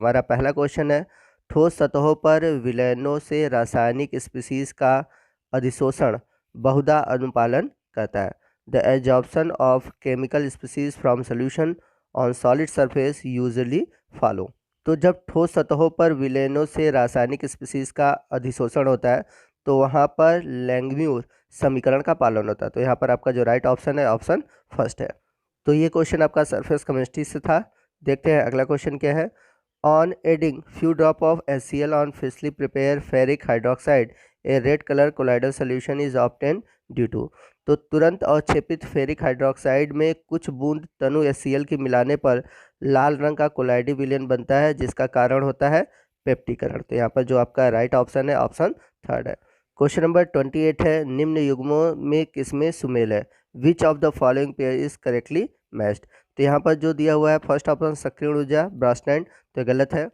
हमारा पहला क्वेश्चन है, ठोस सतहों पर विलयनों से रासायनिक स्पीसीज का अधिशोषण बहुधा अनुपालन करता है। The absorption of chemical species from solution on solid surface usually follow. तो जब ठोस सतहों पर विलयनों से रासायनिक स्पीसीज का अधिशोषण होता है तो वहाँ पर लैंगम्यूर समीकरण का पालन होता है। तो यहाँ पर आपका जो राइट ऑप्शन है ऑप्शन फर्स्ट है। तो ये क्वेश्चन आपका सरफेस केमिस्ट्री से था। देखते हैं अगला क्वेश्चन क्या है। On adding few drop of HCl on freshly prepared ferric hydroxide, a red color colloidal solution is obtained due to। तो तुरंत अवक्षेपित फेरिक हाइड्रोक्साइड में कुछ बूंद तनु HCl की मिलाने पर लाल रंग का कोलाइडी विलयन बनता है, जिसका कारण होता है पेप्टीकरण। तो यहाँ पर जो आपका राइट ऑप्शन है ऑप्शन थर्ड है। क्वेश्चन नंबर 28 है, निम्न युग्मों में किसमें सुमेल है? Which of the following pair is correctly matched? तो यहाँ पर जो दिया हुआ है फर्स्ट ऑप्शन सक्रिय ऊर्जा ब्रांस्टैंड, तो गलत है।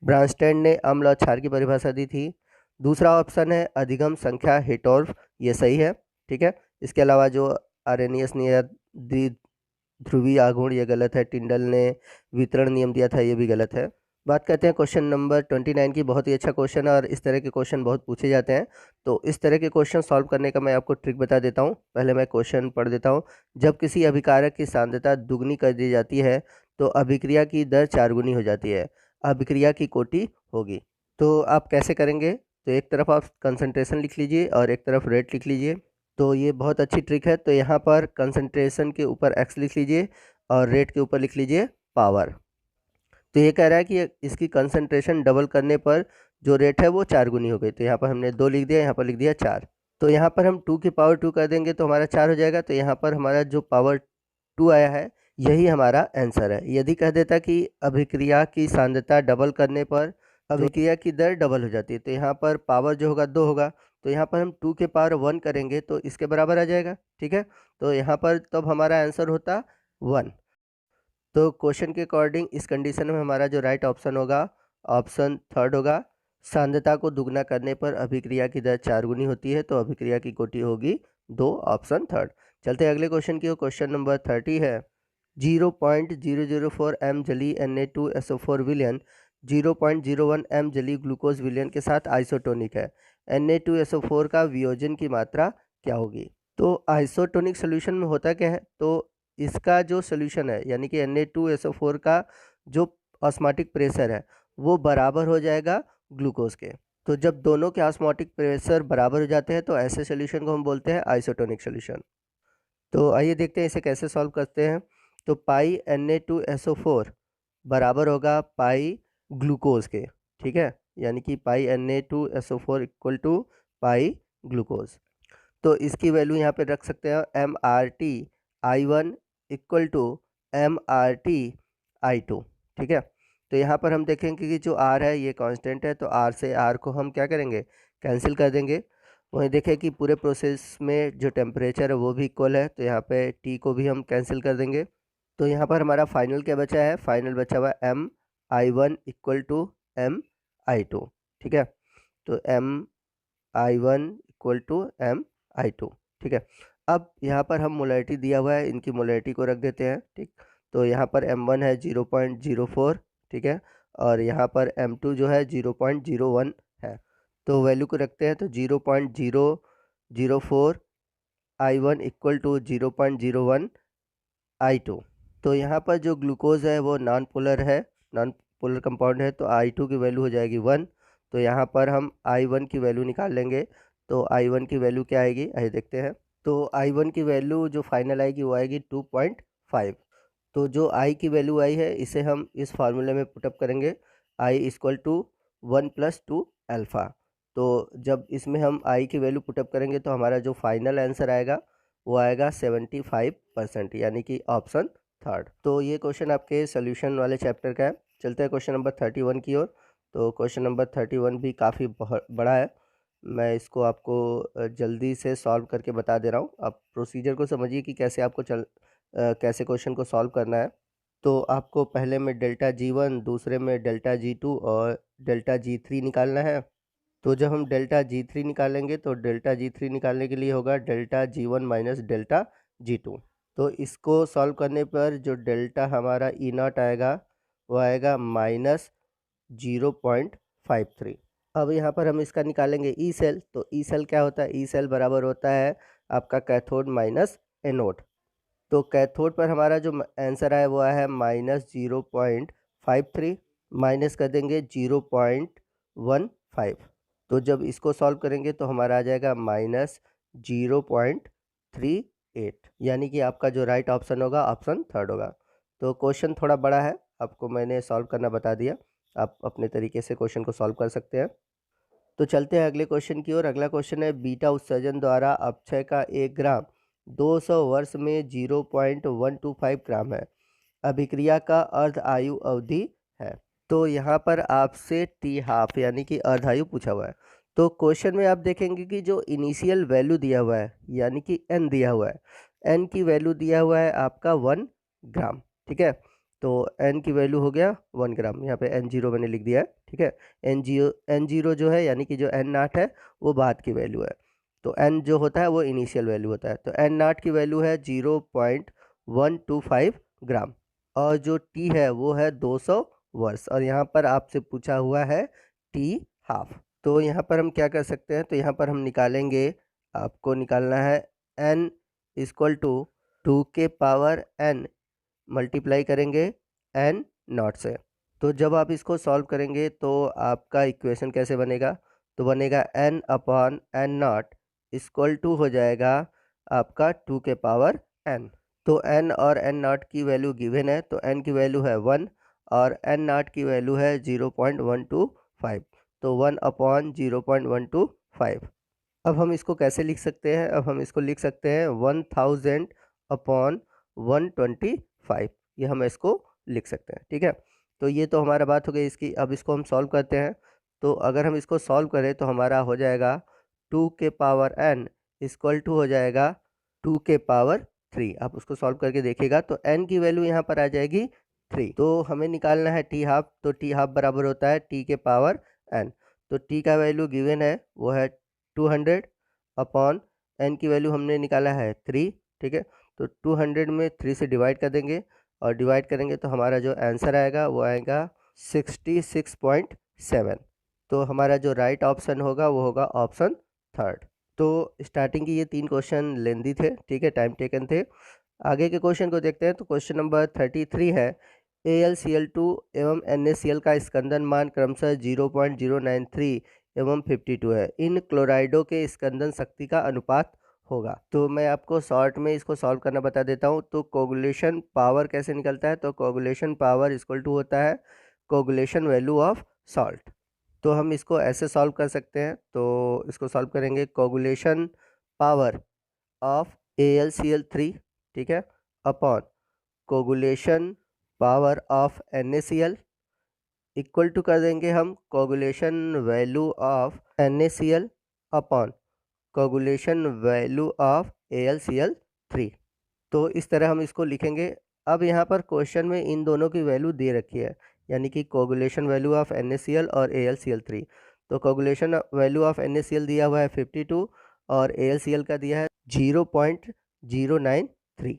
ब्रांस्टैंड ने अम्ल और क्षार की परिभाषा दी थी। दूसरा ऑप्शन है अधिगम संख्या हिटोर्फ, ये सही है, ठीक है। इसके अलावा जो आर्रेनियस ने द्विध्रुवीय आघूर्ण, ये गलत है। टिंडल ने वितरण नियम दिया था, ये भी गलत है। बात करते हैं क्वेश्चन नंबर 29 की। बहुत ही अच्छा क्वेश्चन है और इस तरह के क्वेश्चन बहुत पूछे जाते हैं। तो इस तरह के क्वेश्चन सॉल्व करने का मैं आपको ट्रिक बता देता हूँ। पहले मैं क्वेश्चन पढ़ देता हूँ। जब किसी अभिकारक की सांद्रता दुगनी कर दी जाती है तो अभिक्रिया की दर 4 गुनी हो जाती है। अभिक्रिया की कोटि होगी। तो आप कैसे करेंगे? तो एक तरफ आप कंसंट्रेशन लिख लीजिए और एक तरफ रेट लिख लीजिए। तो ये बहुत अच्छी ट्रिक है। तो यहाँ पर कंसंट्रेशन के ऊपर एक्स लिख लीजिए और रेट के ऊपर लिख लीजिए पावर। तो ये कह रहा है कि इसकी कंसंट्रेशन डबल करने पर जो रेट है वो 4 गुनी हो गई। तो यहाँ पर हमने 2 लिख दिया, यहाँ पर लिख दिया 4। तो यहाँ पर हम 2 की पावर 2 कर देंगे तो हमारा 4 हो जाएगा। तो यहाँ पर हमारा जो पावर 2 आया है यही हमारा आंसर है। यदि कह देता कि अभिक्रिया की सांद्रता डबल करने पर अभिक्रिया की दर डबल हो जाती है, तो यहाँ पर पावर जो होगा 2 होगा। तो यहाँ पर हम 2 के पावर 1 करेंगे तो इसके बराबर आ जाएगा, ठीक है। तो यहाँ पर तब हमारा आंसर होता 1। तो क्वेश्चन के अकॉर्डिंग इस कंडीशन में हमारा जो राइट ऑप्शन होगा ऑप्शन थर्ड होगा। सांद्रता को दुगना करने पर अभिक्रिया की दर 4 गुनी होती है, तो अभिक्रिया की कोटि होगी 2, ऑप्शन थर्ड। चलते हैं अगले क्वेश्चन की। क्वेश्चन नंबर 30 है, 0.004 एम जली Na2SO4 विलयन 0.01 एम जली ग्लूकोज विलयन के साथ आइसोटोनिक है। Na2SO4 का वियोजन की मात्रा क्या होगी? तो आइसोटोनिक सोल्यूशन में होता क्या है? तो इसका जो सोल्यूशन है यानी कि Na2SO4 का जो ऑस्मोटिक प्रेशर है वो बराबर हो जाएगा ग्लूकोज के। तो जब दोनों के ऑस्मोटिक प्रेशर बराबर हो जाते हैं तो ऐसे सोल्यूशन को हम बोलते हैं आइसोटोनिक सोल्यूशन। तो आइए देखते हैं इसे कैसे सॉल्व करते हैं। तो पाई Na2SO4 बराबर होगा पाई ग्लूकोज के, ठीक है। यानी कि pi Na2SO4 equal to pi glucose. तो इसकी वैल्यू यहाँ पे रख सकते हैं MrTI1 इक्वल टू MrTI2, ठीक है। तो यहाँ पर हम देखेंगे कि जो R है ये कांस्टेंट है, तो R से R को हम क्या करेंगे? कैंसिल कर देंगे। वहीं देखें कि पूरे प्रोसेस में जो टेम्परेचर है वो भी इक्वल है, तो यहाँ पे T को भी हम कैंसिल कर देंगे। तो यहाँ पर हमारा फाइनल क्या बचा है? फाइनल बचा हुआ MI1 इक्वल टू MI2, ठीक है। तो MI1 इक्वल टू MI2, ठीक है। अब यहाँ पर हम मोलैरिटी दिया हुआ है, इनकी मोलैरिटी को रख देते हैं, ठीक। तो यहाँ पर M1 है 0.04, ठीक है, और यहाँ पर M2 जो है 0.01 है। तो वैल्यू को रखते हैं, तो 0.004 I1 इक्वल टू 0.01 I2। तो यहाँ पर जो ग्लूकोज है वो नॉन पोलर है, नॉन पोलर कंपाउंड है, तो I2 की वैल्यू हो जाएगी 1। तो यहाँ पर हम I1 की वैल्यू निकाल लेंगे। तो I1 की वैल्यू क्या आएगी, आइए देखते हैं। तो I1 की वैल्यू जो फाइनल आएगी वो आएगी 2.5। तो जो I की वैल्यू आई है इसे हम इस फार्मूले में पुटअप करेंगे, I इक्वल टू 1 + 2 अल्फ़ा। तो जब इसमें हम I की वैल्यू पुटअप करेंगे तो हमारा जो फाइनल आंसर आएगा वो आएगा 75%, यानी कि ऑप्शन थर्ड। तो ये क्वेश्चन आपके सोल्यूशन वाले चैप्टर का है। चलते हैं क्वेश्चन नंबर 31 की ओर। तो क्वेश्चन नंबर 31 भी काफ़ी बहुत बड़ा है। मैं इसको आपको जल्दी से सॉल्व करके बता दे रहा हूँ। आप प्रोसीजर को समझिए कि कैसे आपको कैसे क्वेश्चन को सॉल्व करना है। तो आपको पहले में डेल्टा G1, दूसरे में डेल्टा G2 और डेल्टा G3 निकालना है। तो जब हम डेल्टा G3 निकालेंगे तो डेल्टा G3 निकालने के लिए होगा delta G1 minus delta G2। तो इसको सॉल्व करने पर जो डेल्टा हमारा E0 आएगा वो आएगा 0.53। अब यहाँ पर हम इसका निकालेंगे ई सेल। तो ई सेल क्या होता है? ई सेल बराबर होता है आपका कैथोड माइनस एनोड। तो कैथोड पर हमारा जो आंसर आया वो आया है -0.53, माइनस कर देंगे 0.15। तो जब इसको सॉल्व करेंगे तो हमारा आ जाएगा -0.38, यानी कि आपका जो राइट ऑप्शन होगा ऑप्शन थर्ड होगा। तो क्वेश्चन थोड़ा बड़ा है, आपको मैंने सॉल्व करना बता दिया, आप अपने तरीके से क्वेश्चन को सॉल्व कर सकते हैं। तो चलते हैं अगले क्वेश्चन की ओर। अगला क्वेश्चन है बीटा उत्सर्जन द्वारा अपक्षय का 1 ग्राम 200 वर्ष में 0.125 ग्राम है। अभिक्रिया का अर्ध आयु अवधि है। तो यहाँ पर आपसे टी हाफ यानी कि अर्ध आयु पूछा हुआ है। तो क्वेश्चन में आप देखेंगे कि जो इनिशियल वैल्यू दिया हुआ है यानी कि एन दिया हुआ है, एन की वैल्यू दिया हुआ है आपका 1 ग्राम। ठीक है, तो एन की वैल्यू हो गया 1 ग्राम, यहाँ पे एन जीरो मैंने लिख दिया है। ठीक है, एन जीरो जो है यानी कि जो एन नाट है वो बाद की वैल्यू है, तो एन जो होता है वो इनिशियल वैल्यू होता है। तो एन नाट की वैल्यू है 0.125 ग्राम और जो टी है वो है 200 वर्ष, और यहाँ पर आपसे पूछा हुआ है टी हाफ। तो यहाँ पर हम क्या कर सकते हैं? तो यहाँ पर हम निकालेंगे, आपको निकालना है n इक्वल टू 2 के पावर n मल्टीप्लाई करेंगे n नॉट से। तो जब आप इसको सॉल्व करेंगे तो आपका इक्वेशन कैसे बनेगा? तो बनेगा n upon n nought equal to हो जाएगा आपका 2 के पावर n। तो n और n नॉट की वैल्यू गिवन है, तो n की वैल्यू है 1 और n नॉट की वैल्यू है 0.125, तो 1 अपॉन 0.125। अब हम इसको कैसे लिख सकते हैं? अब हम इसको लिख सकते हैं 1000 अपॉन 125, ये हम इसको लिख सकते हैं। ठीक है, तो ये तो हमारा बात हो गई इसकी। अब इसको हम सॉल्व करते हैं। तो अगर हम इसको सॉल्व करें तो हमारा हो जाएगा 2 के पावर n इक्वल टू हो जाएगा 2 के पावर 3। आप उसको सॉल्व करके देखिएगा तो n की वैल्यू यहाँ पर आ जाएगी 3। तो हमें निकालना है टी हाफ। तो टी हाफ बराबर होता है t के पावर n। तो t का वैल्यू गिवन है वो है 200 अपॉन n की वैल्यू हमने निकाला है 3। ठीक है, तो 200 में 3 से डिवाइड कर देंगे और डिवाइड करेंगे तो हमारा जो आंसर आएगा वो आएगा 66.7। तो हमारा जो राइट ऑप्शन होगा वो होगा ऑप्शन थर्ड। तो स्टार्टिंग की ये 3 क्वेश्चन लेंदी थे, ठीक है, टाइम टेकन थे। आगे के क्वेश्चन को देखते हैं। तो क्वेश्चन नंबर 33 है AlCl2 एवं NaCl का स्कंदन मान क्रमशः 0.093 एवं 52 है। इन क्लोराइडों के स्कंदन शक्ति का अनुपात होगा। तो मैं आपको शॉर्ट में इसको सॉल्व करना बता देता हूँ। तो कोगुलेशन पावर कैसे निकलता है? तो कोगुलेशन पावर इक्वल टू होता है कोगुलेशन वैल्यू ऑफ सॉल्ट। तो हम इसको ऐसे सॉल्व कर सकते हैं। तो इसको सॉल्व करेंगे कोगुलेशन पावर ऑफ AlCl3, ठीक है, upon coagulation power of NaCl equal to कर देंगे हम coagulation value of NaCl upon coagulation value of AlCl3। तो इस तरह हम इसको लिखेंगे। अब यहाँ पर क्वेश्चन में इन दोनों की वैल्यू दे रखी है, यानी कि कोगुलेशन वैल्यू ऑफ NaCl और AlCl3। तो कोगुलेशन वैल्यू ऑफ NaCl दिया हुआ है 52 और AlCl का दिया है 0.093।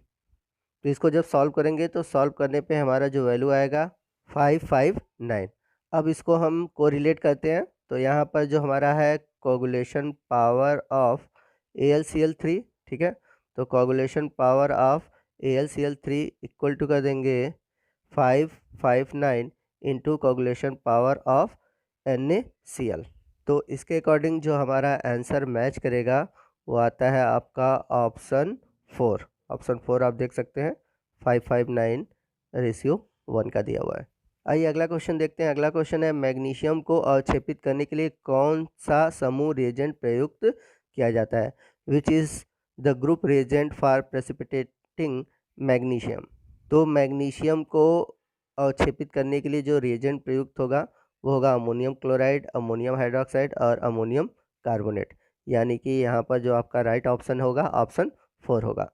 तो इसको जब सॉल्व करेंगे तो सॉल्व करने पे हमारा जो वैल्यू आएगा 559। अब इसको हम कोरिलेट करते हैं। तो यहाँ पर जो हमारा है कोगुलेशन पावर ऑफ AlCl3, ठीक है, तो coagulation power of AlCl3 equal to कर देंगे 559 into coagulation power of NaCl। तो इसके अकॉर्डिंग जो हमारा आंसर मैच करेगा वो आता है आपका ऑप्शन 4। ऑप्शन 4 आप देख सकते हैं 559:1 का दिया हुआ है। आइए अगला क्वेश्चन देखते हैं। अगला क्वेश्चन है मैग्नीशियम को अवक्षेपित करने के लिए कौन सा समूह रिएजेंट प्रयुक्त किया जाता है? Which is the group reagent for precipitating magnesium. तो मैग्नीशियम को अवक्षेपित करने के लिए जो रिएजेंट प्रयुक्त होगा वो होगा अमोनियम क्लोराइड, अमोनियम हाइड्रोक्साइड और अमोनियम कार्बोनेट, यानी कि यहाँ पर जो आपका राइट ऑप्शन होगा ऑप्शन 4 होगा।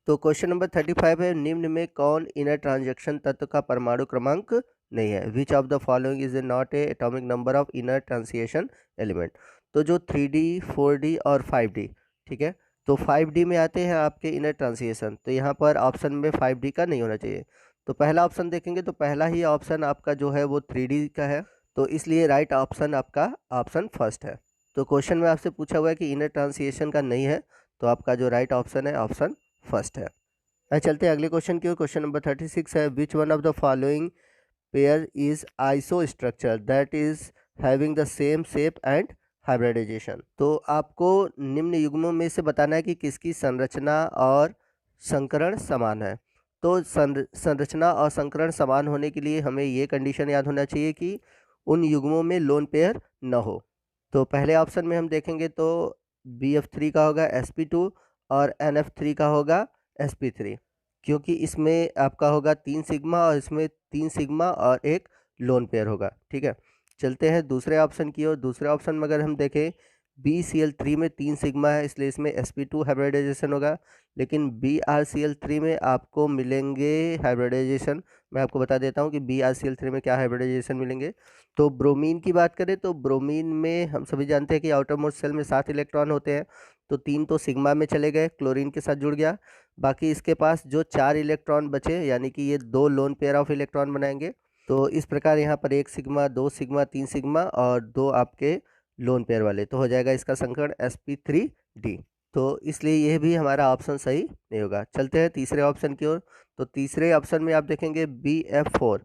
तो क्वेश्चन नंबर 35 है निम्न में कौन इनर ट्रांजैक्शन तत्व का परमाणु क्रमांक नहीं है? Which of the following is not a atomic number of inner transition element. तो जो 3D 4D और 5D, ठीक है, तो 5D में आते हैं आपके इनर ट्रांसिएशन, तो यहाँ पर ऑप्शन में 5D का नहीं होना चाहिए। तो पहला ऑप्शन देखेंगे तो पहला ही ऑप्शन आपका जो है वो 3D का है। तो इसलिए राइट ऑप्शन आपका ऑप्शन फर्स्ट है। तो क्वेश्चन में आपसे पूछा हुआ है कि इनर ट्रांसिएशन का नहीं है, तो आपका जो राइट ऑप्शन है ऑप्शन फर्स्ट है। चलते हैं अगले क्वेश्चन की ओर। क्वेश्चन नंबर 36 है, which one of the following pair is iso structure that is having the same shape and hybridization. तो आपको निम्न युग्मों में से बताना है कि किसकी संरचना और संकरण समान है। तो संरचना और संकरण समान होने के लिए हमें ये कंडीशन याद होना चाहिए कि उन युग्मों में लोन पेयर न हो। तो पहले ऑप्शन में हम देखेंगे तो BF3 का होगा sp2 और NF3 का होगा sp3, क्योंकि इसमें आपका होगा 3 सिग्मा और इसमें 3 सिग्मा और एक लोन पेयर होगा। ठीक है, चलते हैं दूसरे ऑप्शन की ओर। दूसरे ऑप्शन में अगर हम देखें BCl3 में 3 सिग्मा है, इसलिए इसमें sp2 हाइब्रिडाइजेशन होगा, लेकिन BrCl3 में आपको मिलेंगे हाइब्रिडाइजेशन। मैं आपको बता देता हूँ कि BrCl3 में क्या हाइब्रिडाइजेशन मिलेंगे। तो ब्रोमीन की बात करें तो ब्रोमीन में हम सभी जानते हैं कि आउटर मोस्ट शेल में 7 इलेक्ट्रॉन होते हैं, तो 3 तो सिग्मा में चले गए, क्लोरीन के साथ जुड़ गया। बाकी इसके पास जो 4 इलेक्ट्रॉन बचे, यानी कि ये 2 लोन पेयर ऑफ इलेक्ट्रॉन बनाएंगे। तो इस प्रकार यहाँ पर 1 सिग्मा, 2 सिग्मा, 3 सिग्मा और 2 आपके लोन पेयर वाले, तो हो जाएगा इसका संकरण sp3d। तो इसलिए यह भी हमारा ऑप्शन सही नहीं होगा। चलते हैं तीसरे ऑप्शन की ओर। तो तीसरे ऑप्शन में आप देखेंगे BF4,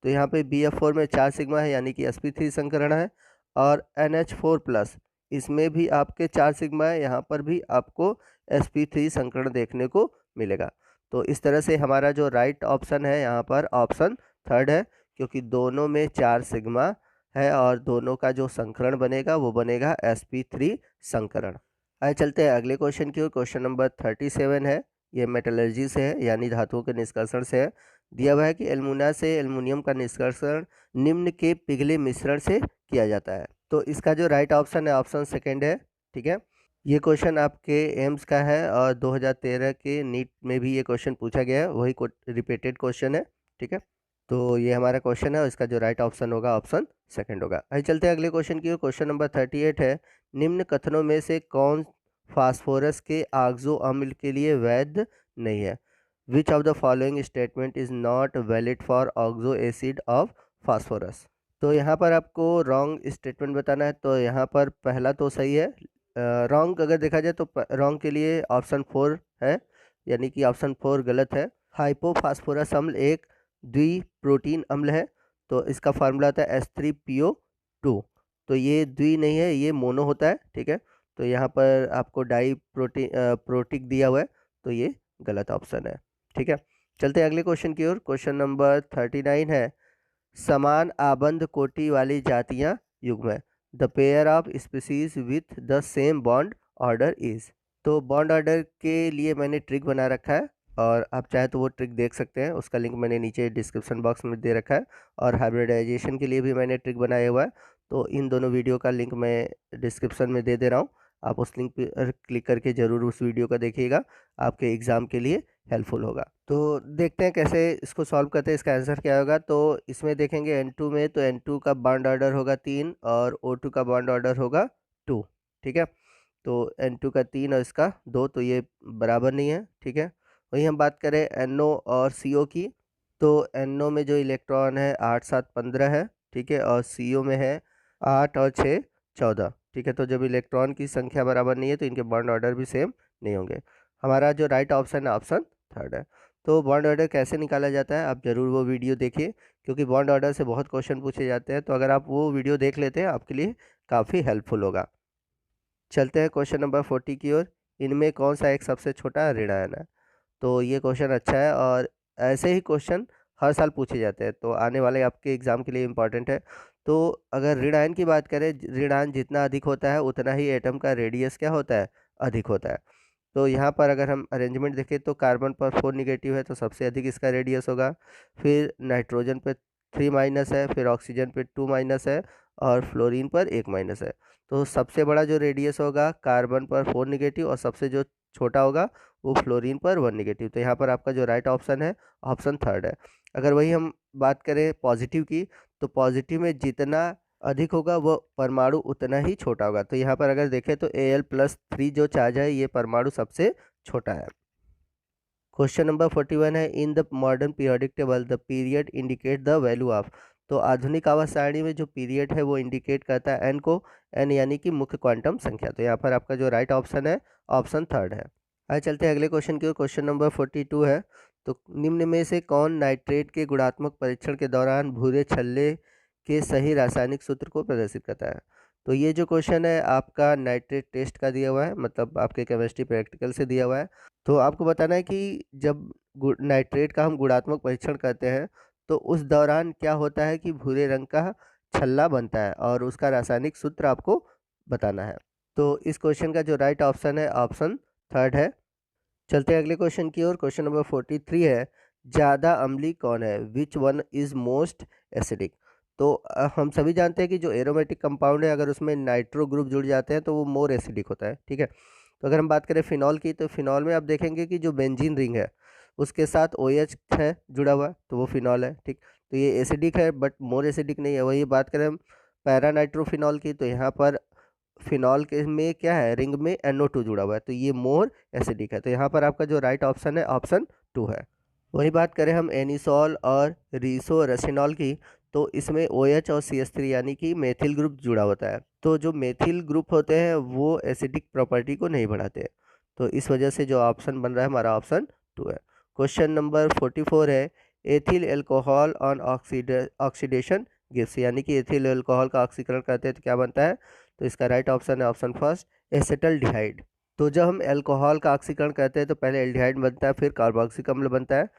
तो यहाँ पे BF4 में 4 सिग्मा है, यानी कि sp3 संकरण है। और NH4+, इसमें भी आपके 4 सिग्मा है, यहाँ पर भी आपको sp3 संकरण देखने को मिलेगा। तो इस तरह से हमारा जो राइट ऑप्शन है यहाँ पर ऑप्शन थर्ड है, क्योंकि दोनों में 4 सिग्मा है और दोनों का जो संकरण बनेगा वो बनेगा sp3 संकरण। आइए चलते हैं अगले क्वेश्चन की ओर। क्वेश्चन नंबर 37 है, ये मेटलर्जी से है, यानी धातुओं के निष्कर्षण से है। दिया हुआ है कि एल्युमिना से एल्युमिनियम का निष्कर्षण निम्न के पिघले मिश्रण से किया जाता है। तो इसका जो राइट ऑप्शन है ऑप्शन सेकेंड है। ठीक है, ये क्वेश्चन आपके एम्स का है और 2013 के नीट में भी ये क्वेश्चन पूछा गया है, वही रिपीटेड क्वेश्चन है। ठीक है, तो ये हमारा क्वेश्चन है और इसका जो राइट ऑप्शन होगा ऑप्शन सेकंड होगा। आइए चलते हैं अगले क्वेश्चन की ओर। क्वेश्चन नंबर 38 है, निम्न कथनों में से कौन फास्फोरस के ऑक्सो अम्ल के लिए वैध नहीं है। Which of the following statement is not valid for oxo acid of phosphorus. तो यहाँ पर आपको रॉन्ग स्टेटमेंट बताना है। तो यहाँ पर पहला तो सही है, रॉन्ग अगर देखा जाए तो रॉन्ग के लिए ऑप्शन 4 है, यानी कि ऑप्शन 4 गलत है। हाइपोफास्फोरस अम्ल एक द्विप्रोटीन अम्ल है, तो इसका फार्मूला होता है H3PO2। तो ये द्वि नहीं है, ये मोनो होता है। ठीक है, तो यहाँ पर आपको डाई प्रोटिक दिया हुआ है, तो ये गलत ऑप्शन है। ठीक है, चलते हैं अगले क्वेश्चन की ओर। क्वेश्चन नंबर 39 है, समान आबंध कोटि वाली जातियां युग्म है। The pair of species with the same bond order is. तो बॉन्ड ऑर्डर के लिए मैंने ट्रिक बना रखा है, और आप चाहे तो वो ट्रिक देख सकते हैं, उसका लिंक मैंने नीचे डिस्क्रिप्शन बॉक्स में दे रखा है। और हाइब्रिडाइजेशन के लिए भी मैंने ट्रिक बनाया हुआ है, तो इन दोनों वीडियो का लिंक मैं डिस्क्रिप्शन में दे रहा हूँ। आप उस लिंक पर क्लिक करके ज़रूर उस वीडियो का देखिएगा, आपके एग्ज़ाम के लिए हेल्पफुल होगा। तो देखते हैं कैसे इसको सॉल्व करते हैं, इसका आंसर क्या होगा। तो इसमें देखेंगे N2 में, तो N2 का बॉन्ड ऑर्डर होगा 3 और O2 का बॉन्ड ऑर्डर होगा 2। ठीक है, तो N2 का 3 और इसका 2, तो ये बराबर नहीं है। ठीक है, वही हम बात करें NO और CO की, तो NO में जो इलेक्ट्रॉन है 8 7 15 है। ठीक है, और CO में है 8 और 6 14। ठीक है, तो जब इलेक्ट्रॉन की संख्या बराबर नहीं है तो इनके बॉन्ड ऑर्डर भी सेम नहीं होंगे। हमारा जो राइट ऑप्शन है ऑप्शन थर्ड है। तो बॉन्ड ऑर्डर कैसे निकाला जाता है, आप ज़रूर वो वीडियो देखिए, क्योंकि बॉन्ड ऑर्डर से बहुत क्वेश्चन पूछे जाते हैं। तो अगर आप वो वीडियो देख लेते हैं आपके लिए काफ़ी हेल्पफुल होगा। चलते हैं क्वेश्चन नंबर 40 की ओर। इनमें कौन सा एक सबसे छोटा ऋण आयन है। तो ये क्वेश्चन अच्छा है, और ऐसे ही क्वेश्चन हर साल पूछे जाते हैं, तो आने वाले आपके एग्ज़ाम के लिए इम्पॉर्टेंट है। तो अगर ऋण आयन की बात करें, ऋण आयन जितना अधिक होता है उतना ही एटम का रेडियस क्या होता है, अधिक होता है। तो यहाँ पर अगर हम अरेंजमेंट देखें तो कार्बन पर 4 निगेटिव है, तो सबसे अधिक इसका रेडियस होगा। फिर नाइट्रोजन पे 3 माइनस है, फिर ऑक्सीजन पे 2 माइनस है, और फ्लोरीन पर 1 माइनस है। तो सबसे बड़ा जो रेडियस होगा कार्बन पर 4 निगेटिव, और सबसे जो छोटा होगा वो फ्लोरीन पर 1 निगेटिव। तो यहाँ पर आपका जो राइट ऑप्शन है ऑप्शन थर्ड है। अगर वही हम बात करें पॉजिटिव की, तो पॉजिटिव में जितना अधिक होगा वो परमाणु उतना ही छोटा होगा। तो यहाँ पर अगर देखें तो Al+3 जो चार्ज है ये परमाणु सबसे छोटा है। क्वेश्चन नंबर 41 है, in the modern periodic table the period indicate the value of. तो आधुनिक आवर्त सारणी में जो पीरियड है वो इंडिकेट करता है एन को, एन यानी कि मुख्य क्वांटम संख्या। तो यहाँ पर आपका जो राइट ऑप्शन है ऑप्शन थर्ड है। आइए चलते हैं अगले क्वेश्चन की ओर। क्वेश्चन नंबर 42 है। तो निम्न में से कौन नाइट्रेट के गुणात्मक परीक्षण के दौरान भूरे छल्ले के सही रासायनिक सूत्र को प्रदर्शित करता है? तो ये जो क्वेश्चन है आपका नाइट्रेट टेस्ट का दिया हुआ है, मतलब आपके केमिस्ट्री प्रैक्टिकल से दिया हुआ है। तो आपको बताना है कि जब नाइट्रेट का हम गुणात्मक परीक्षण करते हैं तो उस दौरान क्या होता है कि भूरे रंग का छल्ला बनता है और उसका रासायनिक सूत्र आपको बताना है। तो इस क्वेश्चन का जो राइट ऑप्शन है ऑप्शन थर्ड है। चलते हैं अगले क्वेश्चन की ओर। क्वेश्चन नंबर 43 है, ज़्यादा अम्लीय कौन है? Which one is most acidic? तो हम सभी जानते हैं कि जो एरोमेटिक कंपाउंड है अगर उसमें नाइट्रो ग्रुप जुड़ जाते हैं तो वो मोर एसिडिक होता है, ठीक है। तो अगर हम बात करें फिनॉल की, तो फिनॉल में आप देखेंगे कि जो बेंजीन रिंग है उसके साथ OH है जुड़ा हुआ, तो वो फिनॉल है, ठीक। तो ये एसिडिक है बट मोर एसिडिक नहीं है। वही बात करें हम पैरानाइट्रोफिनॉल की, तो यहाँ पर फिनॉल के में क्या है, रिंग में NO2 जुड़ा हुआ है, तो ये मोर एसिडिक है। तो यहाँ पर आपका जो राइट ऑप्शन है ऑप्शन 2 है। वही बात करें हम एनिसॉल और रीसोरेसिनॉल की, तो इसमें OH और CH3 यानी कि मेथिल ग्रुप जुड़ा होता है। तो जो मेथिल ग्रुप होते हैं वो एसिडिक प्रॉपर्टी को नहीं बढ़ाते। तो इस वजह से जो ऑप्शन बन रहा है हमारा ऑप्शन 2 है। क्वेश्चन नंबर 44 है, ethyl alcohol on oxidation gives, यानी कि एथिल एल्कोहल का ऑक्सीकरण करते हैं तो क्या बनता है? तो इसका राइट ऑप्शन है ऑप्शन फर्स्ट एसेटल्डिहाइड। तो जब हम अल्कोहल का ऑक्सीकरण करते हैं तो पहले एल्डिहाइड बनता है, फिर कार्बोक्सिलिक अम्ल बनता है।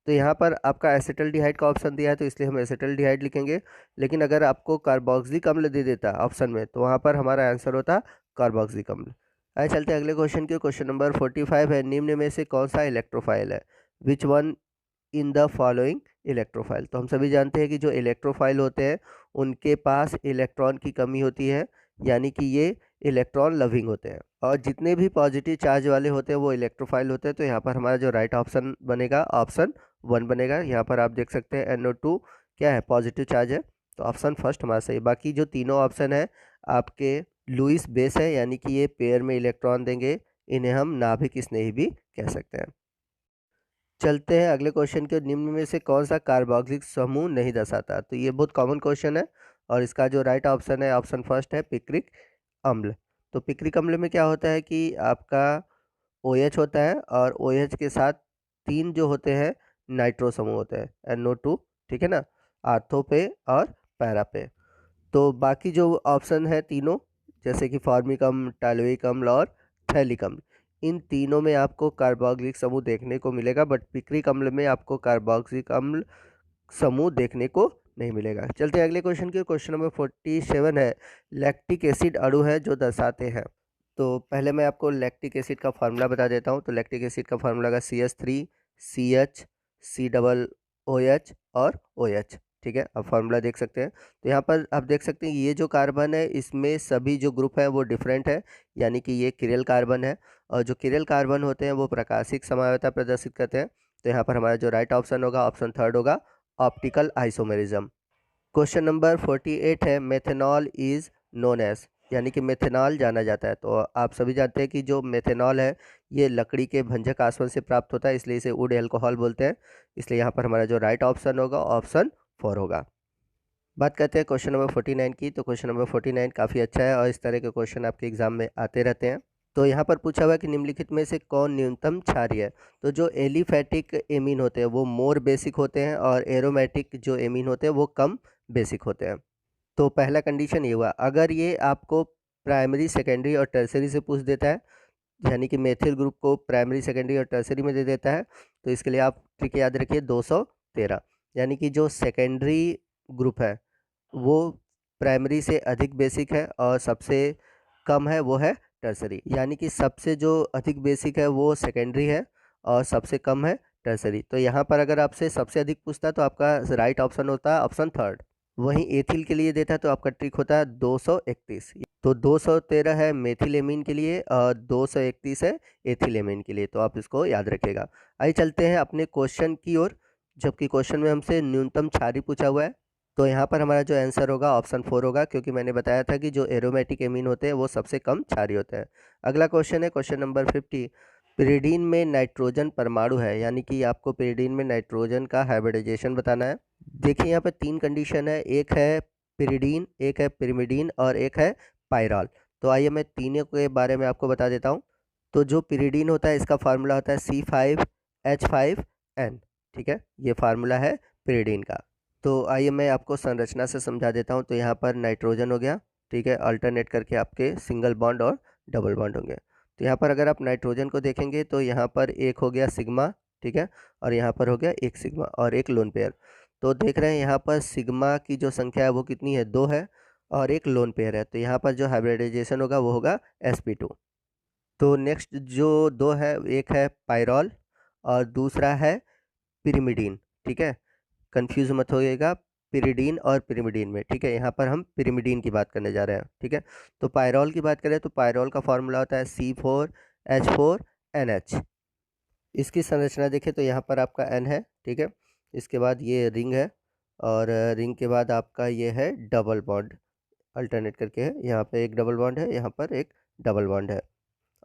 तो यहाँ पर आपका एसेटल्डिहाइड का ऑप्शन दिया है तो इसलिए हम एसेटल्डिहाइड लिखेंगे। लेकिन अगर आपको कार्बोक्सिलिक अम्ल दे देता ऑप्शन में तो वहाँ पर हमारा आंसर होता कार्बोक्सिलिक अम्ल। आइए चलते हैं अगले क्वेश्चन की। क्वेश्चन नंबर 45 है, निम्न में से कौन सा इलेक्ट्रोफाइल है? Which one in the following electrophile? तो हम सभी जानते हैं कि जो इलेक्ट्रोफाइल होते हैं उनके पास इलेक्ट्रॉन की कमी होती है, यानी कि ये इलेक्ट्रॉन लविंग होते हैं, और जितने भी पॉजिटिव चार्ज वाले होते हैं वो इलेक्ट्रोफाइल होते हैं। तो यहाँ पर हमारा जो राइट ऑप्शन बनेगा ऑप्शन 1 बनेगा। यहाँ पर आप देख सकते हैं NO2 क्या है, पॉजिटिव चार्ज है, तो ऑप्शन फर्स्ट हमारा सही। बाकी जो तीनों ऑप्शन है आपके लुईस बेस है, यानी कि ये पेयर में इलेक्ट्रॉन देंगे, इन्हें हम नाभिक स्नेही भी कह सकते हैं। चलते हैं अगले क्वेश्चन के। निम्न में से कौन सा कार्बोक्सिलिक समूह नहीं दर्शाता? तो ये बहुत कॉमन क्वेश्चन है और इसका जो राइट ऑप्शन है ऑप्शन फर्स्ट है पिक्रिक अम्ल। तो पिक्रिक अम्ल में क्या होता है कि आपका OH होता है और OH के साथ 3 जो होते हैं नाइट्रो समूह होते हैं NO2, ठीक है ना, आर्थो पे और पैरा पे। तो बाकी जो ऑप्शन है तीनों, जैसे कि फॉर्मिक अम्ल, टालोइक अम्ल और थैलिक अम्ल, इन तीनों में आपको कार्बोक्सिलिक समूह देखने को मिलेगा, बट पिक्रिक अम्ल में आपको कार्बोक्सिलिक अम्ल समूह देखने को नहीं मिलेगा। चलते हैं अगले क्वेश्चन की। क्वेश्चन नंबर 47 है, लैक्टिक एसिड अणु है जो दर्शाते हैं। तो पहले मैं आपको लैक्टिक एसिड का फार्मूला बता देता हूँ। तो लैक्टिक एसिड का फार्मूला का CH3 CH COOH और OH, ठीक है। अब फार्मूला देख सकते हैं। तो यहाँ पर आप देख सकते हैं ये जो कार्बन है इसमें सभी जो ग्रुप है वो डिफरेंट है, यानी कि ये किरल कार्बन है, और जो किरल कार्बन होते हैं वो प्रकाशिक समवायता प्रदर्शित करते हैं। तो यहाँ पर हमारा जो राइट ऑप्शन होगा ऑप्शन थर्ड होगा, ऑप्टिकल आइसोमेरिज्म। क्वेश्चन नंबर 48 है, मेथेनॉल इज नोन एज, यानी कि मेथेनॉल जाना जाता है। तो आप सभी जानते हैं कि जो मेथेनॉल है ये लकड़ी के भंजक आसवन से प्राप्त होता है, इसलिए इसे वुड एल्कोहल बोलते हैं। इसलिए यहाँ पर हमारा जो राइट ऑप्शन होगा ऑप्शन 4 होगा। बात करते हैं क्वेश्चन नंबर 49 की। तो क्वेश्चन नंबर 49 काफ़ी अच्छा है और इस तरह के क्वेश्चन आपके एग्जाम में आते रहते हैं। तो यहाँ पर पूछा हुआ है कि निम्नलिखित में से कौन न्यूनतम क्षारीय है? तो जो एलिफैटिक एमीन होते हैं वो मोर बेसिक होते हैं और एरोमेटिक जो एमीन होते हैं वो कम बेसिक होते हैं। तो पहला कंडीशन ये हुआ, अगर ये आपको प्राइमरी सेकेंडरी और टर्सरी से पूछ देता है, यानी कि मेथिल ग्रुप को प्राइमरी सेकेंडरी और टर्सरी में दे देता है, तो इसके लिए आप ट्रिक याद रखिए 213, यानी कि जो सेकेंडरी ग्रुप है वो प्राइमरी से अधिक बेसिक है और सबसे कम है वो है टर्सरी, यानी कि सबसे जो अधिक बेसिक है वो सेकेंडरी है और सबसे कम है टर्सरी। तो यहाँ पर अगर आपसे सबसे अधिक पूछता है तो आपका राइट ऑप्शन होता है ऑप्शन थर्ड। वहीं एथिल के लिए देता है तो आपका ट्रिक होता है 231। तो 213 है मेथिल एमीन के लिए और 231 है एथिल एमीन के लिए, तो आप इसको याद रखिएगा। आइए चलते हैं अपने क्वेश्चन की ओर, जबकि क्वेश्चन में हमसे न्यूनतम क्षारीय पूछा हुआ है। तो यहाँ पर हमारा जो आंसर होगा ऑप्शन 4 होगा, क्योंकि मैंने बताया था कि जो एरोमेटिक एमीन होते हैं वो सबसे कम क्षारीय होते हैं। अगला क्वेश्चन है क्वेश्चन नंबर 50। पिरिडीन में नाइट्रोजन परमाणु है, यानी कि आपको पिरिडीन में नाइट्रोजन का हाइब्रिडाइजेशन बताना है। देखिए यहाँ पे 3 कंडीशन है, एक है पिरिडीन, एक है पिरिमिडीन और एक है पायरॉल। तो आइए मैं तीनों के बारे में आपको बता देता हूँ। तो जो पिरिडीन होता है इसका फार्मूला होता है C5H5N, ठीक है, ये फार्मूला है पिरिडीन का। तो आइए मैं आपको संरचना से समझा देता हूँ। तो यहाँ पर नाइट्रोजन हो गया, ठीक है, अल्टरनेट करके आपके सिंगल बॉन्ड और डबल बॉन्ड होंगे। तो यहाँ पर अगर आप नाइट्रोजन को देखेंगे तो यहाँ पर एक हो गया सिग्मा, ठीक है, और यहाँ पर हो गया एक सिग्मा और एक लोन पेयर। तो देख रहे हैं यहाँ पर सिग्मा की जो संख्या है वो कितनी है, 2 है, और एक लोन पेयर है। तो यहाँ पर जो हाइब्रिडाइजेशन होगा वो होगा sp2। तो नेक्स्ट जो 2 है, एक है पायरॉल और दूसरा है पिरिमिडीन, ठीक है, कंफ्यूज मत होइएगा पिरिडीन और पिरिमिडीन में, ठीक है। यहाँ पर हम पिरिमिडीन की बात करने जा रहे हैं, ठीक है। तो पायरॉल की बात करें तो पायरॉल का फॉर्मूला होता है C4H4NH। इसकी संरचना देखें तो यहाँ पर आपका N है, ठीक है, इसके बाद ये रिंग है और रिंग के बाद आपका ये है डबल बॉन्ड, अल्टरनेट करके है, यहाँ पे एक डबल बॉन्ड है, यहाँ पर एक डबल बॉन्ड है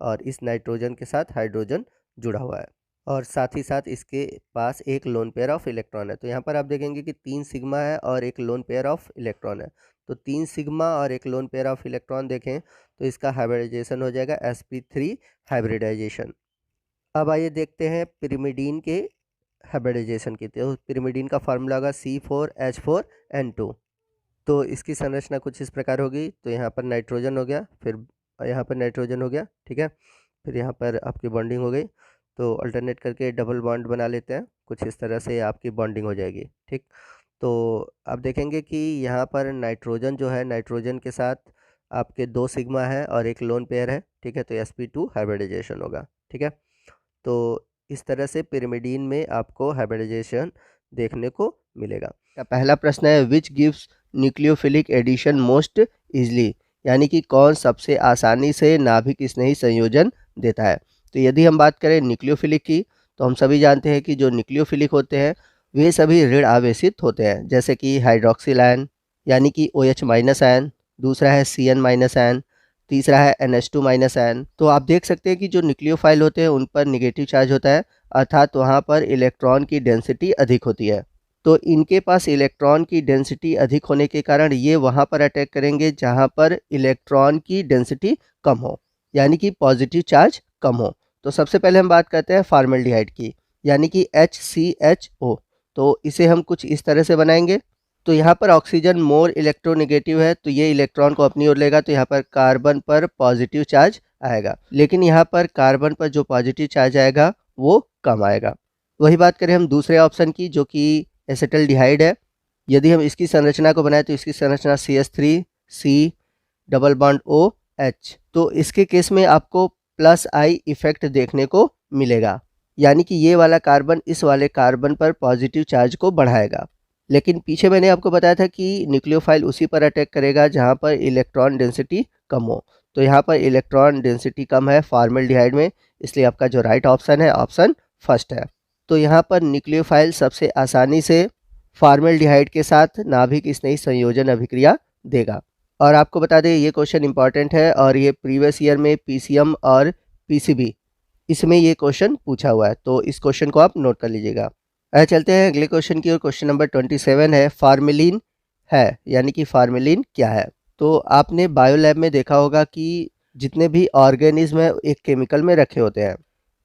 और इस नाइट्रोजन के साथ हाइड्रोजन जुड़ा हुआ है और साथ ही साथ इसके पास एक लोन पेयर ऑफ इलेक्ट्रॉन है। तो यहाँ पर आप देखेंगे कि 3 सिग्मा है और एक लोन पेयर ऑफ इलेक्ट्रॉन है। तो 3 सिग्मा और एक लोन पेयर ऑफ इलेक्ट्रॉन देखें तो इसका हाइब्रिडाइजेशन हो जाएगा sp3 हाइब्रिडाइजेशन। अब आइए देखते हैं पिरिमिडीन के हाइब्रिडाइजेशन की। तो पिरिमिडीन का फार्मूला होगा C4H4N2। तो इसकी संरचना कुछ इस प्रकार होगी। तो यहाँ पर नाइट्रोजन हो गया, फिर यहाँ पर नाइट्रोजन हो गया, ठीक है, फिर यहाँ पर आपकी बॉन्डिंग हो गई। तो अल्टरनेट करके डबल बॉन्ड बना लेते हैं, कुछ इस तरह से आपकी बॉन्डिंग हो जाएगी, ठीक। तो आप देखेंगे कि यहाँ पर नाइट्रोजन जो है, नाइट्रोजन के साथ आपके 2 सिग्मा है और एक लोन पेयर है, ठीक है, तो sp2 हाइब्रिडाइजेशन होगा, ठीक है। तो इस तरह से पिरिमिडीन में आपको हाइब्रिडाइजेशन देखने को मिलेगा। पहला प्रश्न है which gives nucleophilic addition most easily, यानी कि कौन सबसे आसानी से नाभिक स्नेही संयोजन देता है। तो यदि हम बात करें न्यूक्लियोफिलिक की तो हम सभी जानते हैं कि जो न्यूक्लियोफिलिक होते हैं वे सभी ऋण आवेशित होते हैं, जैसे कि हाइड्रोक्सिल आयन यानी कि OH- आयन, दूसरा है CN-आयन, तीसरा है NH2- आयन। तो आप देख सकते हैं कि जो न्यूक्लियोफाइल होते हैं उन पर निगेटिव चार्ज होता है, अर्थात वहाँ पर इलेक्ट्रॉन की डेंसिटी अधिक होती है। तो इनके पास इलेक्ट्रॉन की डेंसिटी अधिक होने के कारण ये वहाँ पर अटैक करेंगे जहाँ पर इलेक्ट्रॉन की डेंसिटी कम हो, यानी कि पॉजिटिव चार्ज कम हो। तो सबसे पहले हम बात करते हैं फॉर्मल्डिहाइड की, यानी कि HCHO। तो इसे हम कुछ इस तरह से बनाएंगे। तो यहाँ पर ऑक्सीजन मोर इलेक्ट्रोनेगेटिव है, तो ये इलेक्ट्रॉन को अपनी ओर लेगा, तो यहाँ पर कार्बन पर पॉजिटिव चार्ज आएगा, लेकिन यहाँ पर कार्बन पर जो पॉजिटिव चार्ज आएगा वो कम आएगा। वही बात करें हम दूसरे ऑप्शन की, जो कि एसिटल्डिहाइड है। यदि हम इसकी संरचना को बनाएं तो इसकी संरचना CH3C डबल बॉन्ड OH। तो इसके केस में आपको +I इफेक्ट देखने को मिलेगा, यानी कि ये वाला कार्बन इस वाले कार्बन पर पॉजिटिव चार्ज को बढ़ाएगा। लेकिन पीछे मैंने आपको बताया था कि न्यूक्लियोफाइल उसी पर अटैक करेगा जहाँ पर इलेक्ट्रॉन डेंसिटी कम हो। तो यहाँ पर इलेक्ट्रॉन डेंसिटी कम है फॉर्मल्डिहाइड में, इसलिए आपका जो राइट ऑप्शन है ऑप्शन फर्स्ट है। तो यहाँ पर न्यूक्लियोफाइल सबसे आसानी से फॉर्मल्डिहाइड के साथ नाभिक स्नेही संयोजन अभिक्रिया देगा। और आपको बता दें ये क्वेश्चन इंपॉर्टेंट है और ये प्रीवियस ईयर में PCM और PCB इसमें ये क्वेश्चन पूछा हुआ है, तो इस क्वेश्चन को आप नोट कर लीजिएगा। चलते हैं अगले क्वेश्चन की ओर। क्वेश्चन नंबर 27 है फार्मेलिन है, यानी कि फार्मेलिन क्या है। तो आपने बायोलैब में देखा होगा कि जितने भी ऑर्गेनिज्म है एक केमिकल में रखे होते हैं,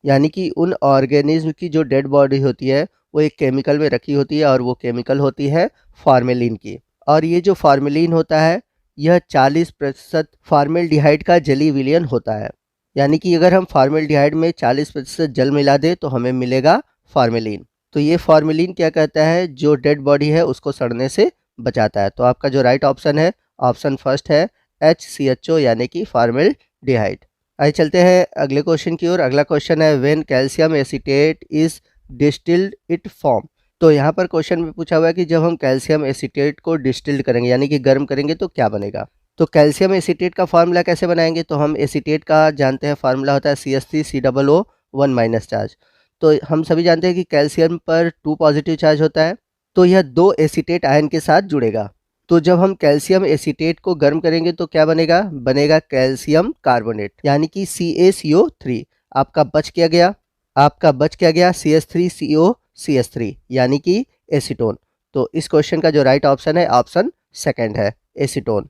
यानी कि उन ऑर्गेनिज्म की जो डेड बॉडी होती है वो एक केमिकल में रखी होती है और वो केमिकल होती है फार्मेलिन की। और ये जो फार्मेलिन होता है यह 40% फार्मेल्डिहाइड का जलीय विलयन होता है, यानी कि अगर हम फार्मेल्डिहाइड में 40% जल मिला दें तो हमें मिलेगा फार्मेलिन। तो ये फार्मेलिन क्या कहता है, जो डेड बॉडी है उसको सड़ने से बचाता है। तो आपका जो राइट ऑप्शन है ऑप्शन फर्स्ट है HCHO, यानी कि फार्मेल्डिहाइड। आइए चलते हैं अगले क्वेश्चन की ओर। अगला क्वेश्चन है when calcium acetate is distilled it form. तो यहाँ पर क्वेश्चन में पूछा हुआ है कि जब हम कैल्शियम एसीटेट को डिस्टिल्ड करेंगे यानी कि गर्म करेंगे तो क्या बनेगा। तो कैल्शियम एसीटेट का फार्मूला कैसे बनाएंगे, तो हम एसीटेट का जानते हैं फार्मूला होता है CH3COO1- चार्ज। तो हम सभी जानते हैं कि कैल्शियम पर 2 पॉजिटिव चार्ज होता है, तो यह 2 एसीटेट आयन के साथ जुड़ेगा। तो जब हम कैल्शियम एसीटेट को गर्म करेंगे तो क्या बनेगा, बनेगा कैल्शियम कार्बोनेट, यानी कि CaCO3। आपका बच क्या गया CH3CO CH3 यानी कि एसीटोन। तो इस क्वेश्चन का जो राइट ऑप्शन है ऑप्शन सेकंड है, एसीटोन।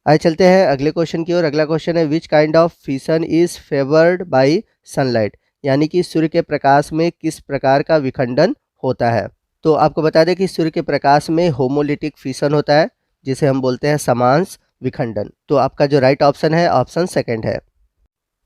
आइए चलते हैं अगले क्वेश्चन की ओर। अगला क्वेश्चन है which kind of fission is favoured bye sunlight, यानी कि सूर्य के प्रकाश में किस प्रकार का विखंडन होता है। तो आपको बता दें कि सूर्य के प्रकाश में होमोलिटिक फिशन होता है, जिसे हम बोलते हैं समांश विखंडन। तो आपका जो राइट ऑप्शन है ऑप्शन सेकंड है।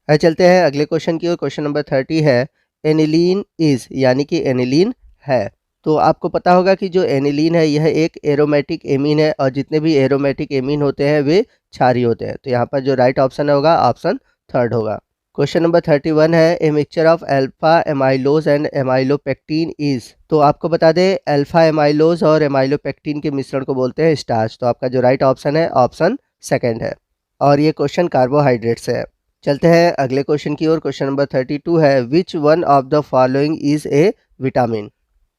आइए चलते हैं अगले क्वेश्चन की ओर। क्वेश्चन नंबर 30 है एनिलीन इज, यानी कि एनिलीन है। तो आपको पता होगा कि जो एनिलीन है यह एक एरोमेटिक एमीन है, और जितने भी एरोमेटिक एमीन होते हैं वे क्षारीय होते हैं। तो यहाँ पर जो राइट ऑप्शन होगा ऑप्शन थर्ड होगा। क्वेश्चन नंबर 31 है a mixture of alpha amylose and amylopectin is. तो आपको बता दें अल्फा एमाइलोज और एमाइलोपेक्टिन के मिश्रण को बोलते हैं स्टार्च। तो आपका जो राइट ऑप्शन है ऑप्शन सेकंड है, और ये क्वेश्चन कार्बोहाइड्रेट से है। चलते हैं अगले क्वेश्चन की ओर। क्वेश्चन नंबर 32 है which one of the following is A vitamin.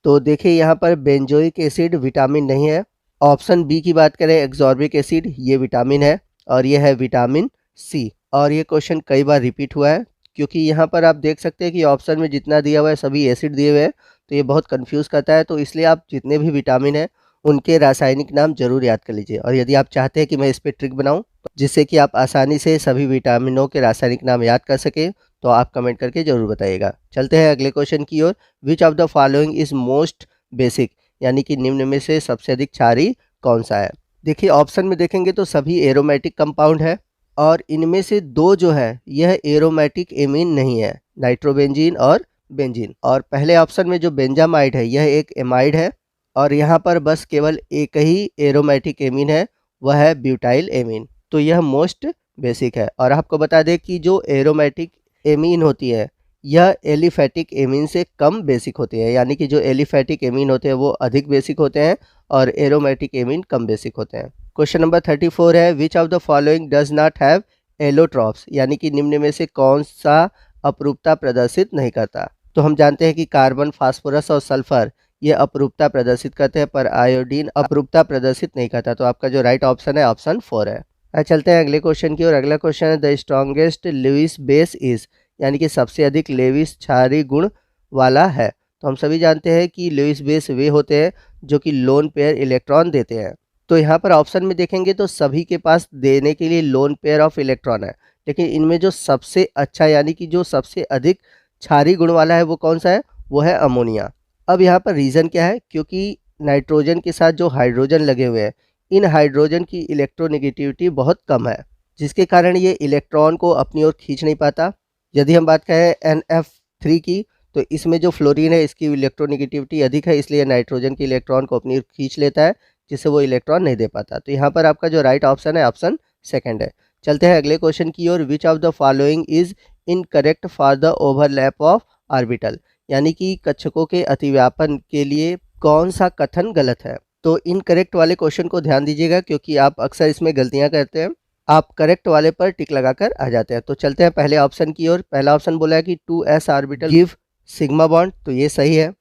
तो देखिए यहाँ पर बेंजोइक एसिड विटामिन नहीं है। ऑप्शन बी की बात करें एक्सॉर्बिक एसिड, ये विटामिन है, और ये है विटामिन सी। और ये क्वेश्चन कई बार रिपीट हुआ है, क्योंकि यहाँ पर आप देख सकते हैं कि ऑप्शन में जितना दिया हुआ है सभी एसिड दिए हुए हैं, तो ये बहुत कंफ्यूज करता है। तो इसलिए आप जितने भी विटामिन हैं उनके रासायनिक नाम जरूर याद कर लीजिए। और यदि आप चाहते हैं कि मैं इस पर ट्रिक बनाऊँ जिससे कि आप आसानी से सभी विटामिनों के रासायनिक नाम याद कर सकें, तो आप कमेंट करके जरूर बताइएगा। चलते हैं अगले क्वेश्चन की ओर। Which of the following is most basic, यानी कि निम्न में से सबसे अधिक क्षारीय कौन सा है। देखिए ऑप्शन में देखेंगे तो सभी एरोमेटिक कंपाउंड है, और इनमें से दो जो है यह एरोमेटिक एमीन नहीं है, नाइट्रोबेंजीन और बेंजीन। और पहले ऑप्शन में जो बेंजामाइड है यह एक एमाइड है, और यहाँ पर बस केवल एक ही एरोमेटिक एमीन है, वह है ब्यूटाइल एमीन। तो यह मोस्ट बेसिक है। और आपको बता दें कि जो एरोमेटिक एमीन होती है यह एलिफैटिक एमीन से कम बेसिक होती है, यानी कि जो एलिफैटिक एमीन होते हैं वो अधिक बेसिक होते हैं और एरोमेटिक एमीन कम बेसिक होते हैं। क्वेश्चन नंबर 34 है which of the following does not have allotropes, यानी कि निम्न में से कौन सा अपरूपता प्रदर्शित नहीं करता। तो हम जानते हैं कि कार्बन, फास्फोरस और सल्फर ये अपरूपता प्रदर्शित करते हैं, पर आयोडीन अपरूपता प्रदर्शित नहीं करता। तो आपका जो राइट ऑप्शन है ऑप्शन 4 है। चलते हैं अगले क्वेश्चन की ओर। अगला क्वेश्चन है the strongest Lewis base is, यानी कि सबसे अधिक लेविस क्षारीय गुण वाला है। तो हम सभी जानते हैं कि लुईस बेस वे होते हैं जो कि लोन पेयर इलेक्ट्रॉन देते हैं। तो यहाँ पर ऑप्शन में देखेंगे तो सभी के पास देने के लिए लोन पेयर ऑफ इलेक्ट्रॉन है, लेकिन इनमें जो सबसे अच्छा यानी कि जो सबसे अधिक क्षारीय गुण वाला है वो कौन सा है, वो है अमोनिया। अब यहाँ पर रीज़न क्या है, क्योंकि नाइट्रोजन के साथ जो हाइड्रोजन लगे हुए हैं इन हाइड्रोजन की इलेक्ट्रोनेगेटिविटी बहुत कम है, जिसके कारण ये इलेक्ट्रॉन को अपनी ओर खींच नहीं पाता। यदि हम बात करें NF3 की, तो इसमें जो फ्लोरीन है इसकी इलेक्ट्रोनेगेटिविटी अधिक है, इसलिए नाइट्रोजन के इलेक्ट्रॉन को अपनी ओर खींच लेता है, जिससे वो इलेक्ट्रॉन नहीं दे पाता। तो यहाँ पर आपका जो राइट ऑप्शन है ऑप्शन सेकंड है। चलते हैं अगले क्वेश्चन की ओर। Which of the following is incorrect for the overlap of orbital, यानी कि कक्षकों के अतिव्यापन के लिए कौन सा कथन गलत है। तो इनकरेक्ट वाले क्वेश्चन को ध्यान दीजिएगा, क्योंकि आप अक्सर इसमें गलतियां करते हैं, आप करेक्ट वाले पर टिक लगाकर आ जाते हैं। तो चलते हैं पहले ऑप्शन की ओर। पहला ऑप्शन बोला है कि 2s orbital give sigma bond, तो ये सही है।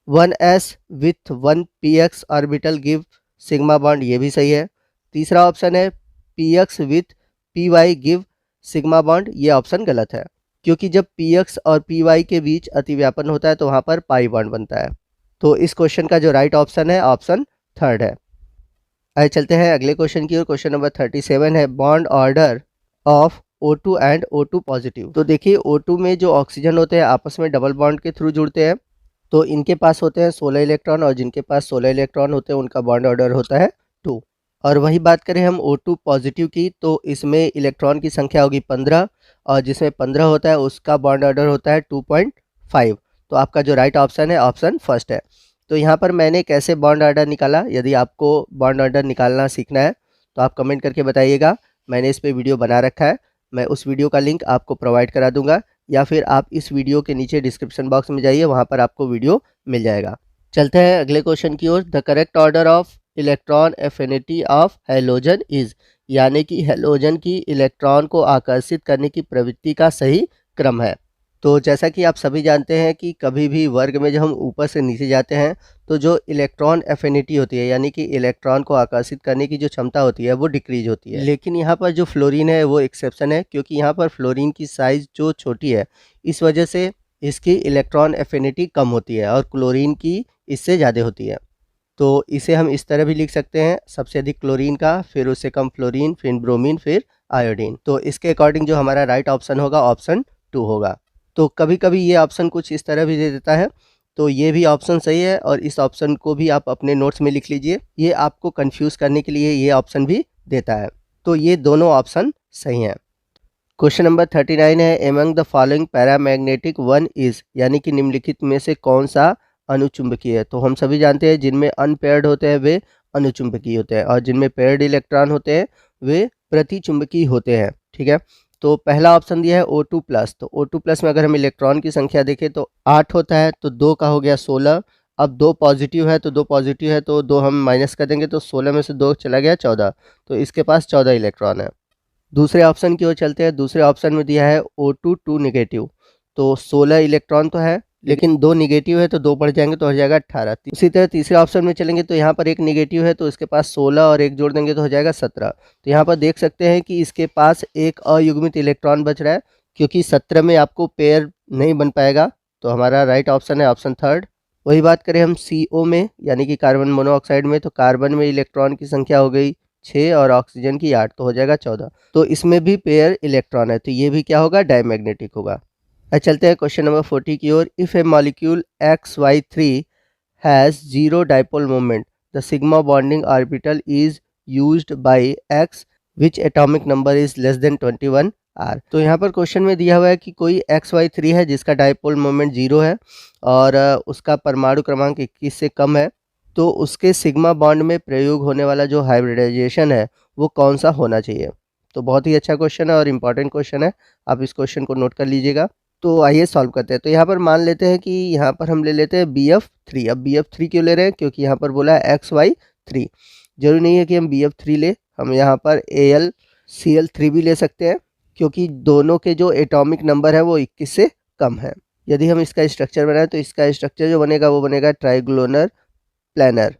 1s with 1px orbital give sigma bond, ये भी सही है। तीसरा ऑप्शन है px with py give sigma bond, ये ऑप्शन गलत है, क्योंकि जब px और py के बीच अतिव्यापन होता है तो वहाँ पर पाई बॉन्ड बनता है। तो इस क्वेश्चन का जो राइट ऑप्शन है ऑप्शन थर्ड है। आइए चलते हैं अगले क्वेश्चन की ओर। क्वेश्चन नंबर 37 है bond order of O2 and O2 positive. तो देखिए O2 में जो ऑक्सीजन होते हैं आपस में डबल बॉन्ड के थ्रू जुड़ते हैं, तो इनके पास होते हैं 16 इलेक्ट्रॉन, और जिनके पास 16 इलेक्ट्रॉन होते हैं उनका बॉन्ड ऑर्डर होता है 2। और वही बात करें हम O2 पॉजिटिव की, तो इसमें इलेक्ट्रॉन की संख्या होगी 15, और जिसमें 15 होता है उसका बॉन्ड ऑर्डर होता है 2.5। तो आपका जो राइट ऑप्शन है ऑप्शन फर्स्ट है। तो यहाँ पर मैंने कैसे बॉन्ड ऑर्डर निकाला, यदि आपको बॉन्ड ऑर्डर निकालना सीखना है तो आप कमेंट करके बताइएगा। मैंने इस पे वीडियो बना रखा है, मैं उस वीडियो का लिंक आपको प्रोवाइड करा दूंगा, या फिर आप इस वीडियो के नीचे डिस्क्रिप्शन बॉक्स में जाइए, वहाँ पर आपको वीडियो मिल जाएगा। चलते हैं अगले क्वेश्चन की ओर। The correct order of electron affinity of halogen is, यानी कि हैलोजन की इलेक्ट्रॉन को आकर्षित करने की प्रवृत्ति का सही क्रम है। तो जैसा कि आप सभी जानते हैं कि कभी भी वर्ग में जब हम ऊपर से नीचे जाते हैं तो जो इलेक्ट्रॉन एफिनिटी होती है यानी कि इलेक्ट्रॉन को आकर्षित करने की जो क्षमता होती है वो डिक्रीज होती है। लेकिन यहाँ पर जो फ्लोरीन है वो एक्सेप्शन है, क्योंकि यहाँ पर फ्लोरीन की साइज़ जो छोटी है इस वजह से इसकी इलेक्ट्रॉन एफिनिटी कम होती है और क्लोरीन की इससे ज़्यादा होती है। तो इसे हम इस तरह भी लिख सकते हैं, सबसे अधिक क्लोरीन का, फिर उससे कम फ्लोरीन, फिर ब्रोमीन, फिर आयोडीन। तो इसके अकॉर्डिंग जो हमारा राइट ऑप्शन होगा ऑप्शन 2 होगा। तो कभी-कभी ये ऑप्शन कुछ इस तरह भी दे देता है, तो ये भी ऑप्शन सही है और इस ऑप्शन को भी आप अपने नोट्स में लिख लीजिए। ये आपको कन्फ्यूज़ करने के लिए ये ऑप्शन भी देता है। तो ये दोनों ऑप्शन सही हैं। क्वेश्चन नंबर 39 है, among the following paramagnetic one is, यानी कि निम्नलिखित में से कौन सा अनुचुंबकीय है। तो हम सभी जानते हैं जिनमें अनपेयर्ड होते हैं वे अनुचुंबकीय होते हैं और जिनमें पेयर्ड इलेक्ट्रॉन होते हैं वे प्रतिचुंबकीय होते हैं। ठीक है, तो पहला ऑप्शन दिया है O2+। तो O2+ में अगर हम इलेक्ट्रॉन की संख्या देखें तो 8 होता है, तो 2 का हो गया 16। अब 2 पॉजिटिव है तो 2 पॉजिटिव है तो 2 हम माइनस कर देंगे तो 16 में से 2 चला गया 14, तो इसके पास 14 इलेक्ट्रॉन है। दूसरे ऑप्शन की ओर चलते हैं। दूसरे ऑप्शन में दिया है O2 नेगेटिव, तो 16 इलेक्ट्रॉन तो है लेकिन 2 नेगेटिव है तो 2 बढ़ जाएंगे तो हो जाएगा 18। उसी तरह तीसरे ऑप्शन में चलेंगे तो यहाँ पर एक नेगेटिव है तो इसके पास 16 और एक जोड़ देंगे तो हो जाएगा 17। तो यहाँ पर देख सकते हैं कि इसके पास एक अयुग्मित इलेक्ट्रॉन बच रहा है, क्योंकि 17 में आपको पेयर नहीं बन पाएगा। तो हमारा राइट ऑप्शन है ऑप्शन 3। वही बात करें हम CO में यानी कि कार्बन मोनोऑक्साइड में, तो कार्बन में इलेक्ट्रॉन की संख्या हो गई 6 और ऑक्सीजन की 8, तो हो जाएगा 14। तो इसमें भी पेयर इलेक्ट्रॉन है, तो ये भी क्या होगा, डायमैग्नेटिक होगा। चलते हैं क्वेश्चन नंबर 40 की ओर। If a molecule XY3 has zero dipole moment, the sigma bonding orbital is used by X, which atomic number is less than 21 R। तो यहाँ पर क्वेश्चन में दिया हुआ है कि कोई XY3 है जिसका डाइपोल मोमेंट 0 है और उसका परमाणु क्रमांक 21 से कम है, तो उसके सिग्मा बॉन्ड में प्रयोग होने वाला जो हाइब्रिडाइजेशन है वो कौन सा होना चाहिए। तो बहुत ही अच्छा क्वेश्चन है और इम्पॉर्टेंट क्वेश्चन है, आप इस क्वेश्चन को नोट कर लीजिएगा। तो आइए सॉल्व करते हैं। तो यहाँ पर मान लेते हैं कि यहाँ पर हम ले लेते हैं BF3। अब BF3 क्यों ले रहे हैं, क्योंकि यहाँ पर बोला है XY3। जरूरी नहीं है कि हम BF3 ले, हम यहाँ पर AlCl3 भी ले सकते हैं, क्योंकि दोनों के जो एटॉमिक नंबर है वो 21 से कम है। यदि हम इसका स्ट्रक्चर बनाएं तो इसका स्ट्रक्चर जो बनेगा वो बनेगा ट्राइग्लोनर प्लानर।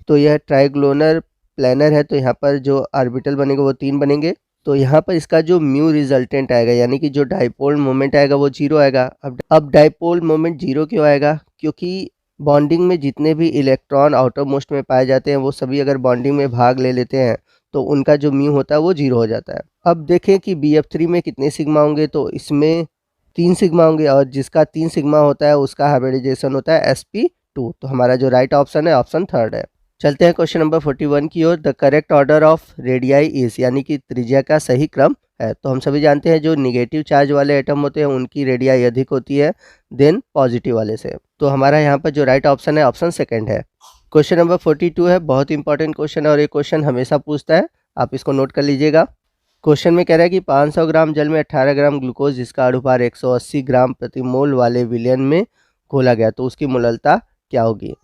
तो यह ट्राइग्लोनर प्लानर है, तो यहाँ पर जो ऑर्बिटल बनेगा वो 3 बनेंगे। तो यहाँ पर इसका जो म्यू रिजल्टेंट आएगा यानी कि जो डाइपोल मोमेंट आएगा वो 0 आएगा। अब डाइपोल मोमेंट 0 क्यों आएगा, क्योंकि बॉन्डिंग में जितने भी इलेक्ट्रॉन आउटर मोस्ट में पाए जाते हैं वो सभी अगर बॉन्डिंग में भाग ले लेते हैं तो उनका जो म्यू होता है वो 0 हो जाता है। अब देखें कि BF3 में कितने सिग्मा होंगे, तो इसमें 3 सिग्मा होंगे और जिसका 3 सिग्मा होता है उसका हाइब्रिडाइजेशन होता है sp2। तो हमारा जो राइट ऑप्शन है ऑप्शन 3 है। चलते हैं क्वेश्चन नंबर 41 की ओर। The correct order of radii is, यानी कि त्रिज्या का सही क्रम है। तो हम सभी जानते हैं जो निगेटिव चार्ज वाले एटम होते हैं उनकी रेडियाई अधिक होती है देन पॉजिटिव वाले से। तो हमारा यहाँ पर जो राइट ऑप्शन है ऑप्शन 2 है। क्वेश्चन नंबर 42 है, बहुत इंपॉर्टेंट क्वेश्चन है और ये क्वेश्चन हमेशा पूछता है, आप इसको नोट कर लीजिएगा। क्वेश्चन में कह रहा है कि 500 ग्राम जल में 18 ग्राम ग्लूकोज जिसका अणुभार 180 ग्राम प्रति मोल वाले विलयन में घोला गया, तो उसकी मोललता क्या होगी।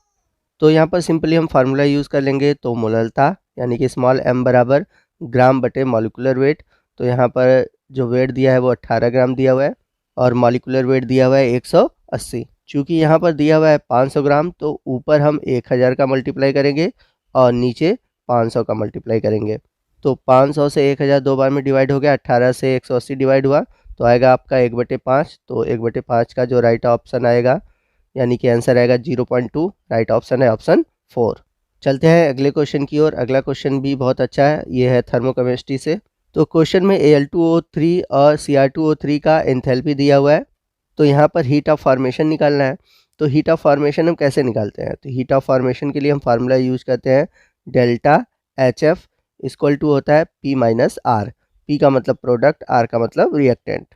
तो यहाँ पर सिंपली हम फार्मूला यूज़ कर लेंगे। तो मोललता यानी कि स्मॉल m बराबर ग्राम बटे मॉलिकुलर वेट। तो यहाँ पर जो वेट दिया है वो 18 ग्राम दिया हुआ है और मॉलिकुलर वेट दिया हुआ है 180। चूँकि यहाँ पर दिया हुआ है 500 ग्राम, तो ऊपर हम 1000 का मल्टीप्लाई करेंगे और नीचे 500 का मल्टीप्लाई करेंगे। तो 500 से 1000 दो बार में डिवाइड हो गया, 18 से 180 डिवाइड हुआ तो आएगा आपका 1/5। तो 1/5 का जो राइट ऑप्शन आएगा यानी कि आंसर आएगा 0.2। राइट ऑप्शन है ऑप्शन 4। चलते हैं अगले क्वेश्चन की ओर। अगला क्वेश्चन भी बहुत अच्छा है, ये है थर्मोकेमिस्ट्री से। तो क्वेश्चन में Al2O3 और Cr2O3 का एंथैल्पी दिया हुआ है, तो यहाँ पर हीट ऑफ फॉर्मेशन निकालना है। तो हीट ऑफ फॉर्मेशन हम कैसे निकालते हैं, तो हीट ऑफ फॉर्मेशन के लिए हम फार्मूला यूज करते हैं डेल्टा HF इक्वल टू होता है P माइनस R। P का मतलब प्रोडक्ट, R का मतलब रिएक्टेंट।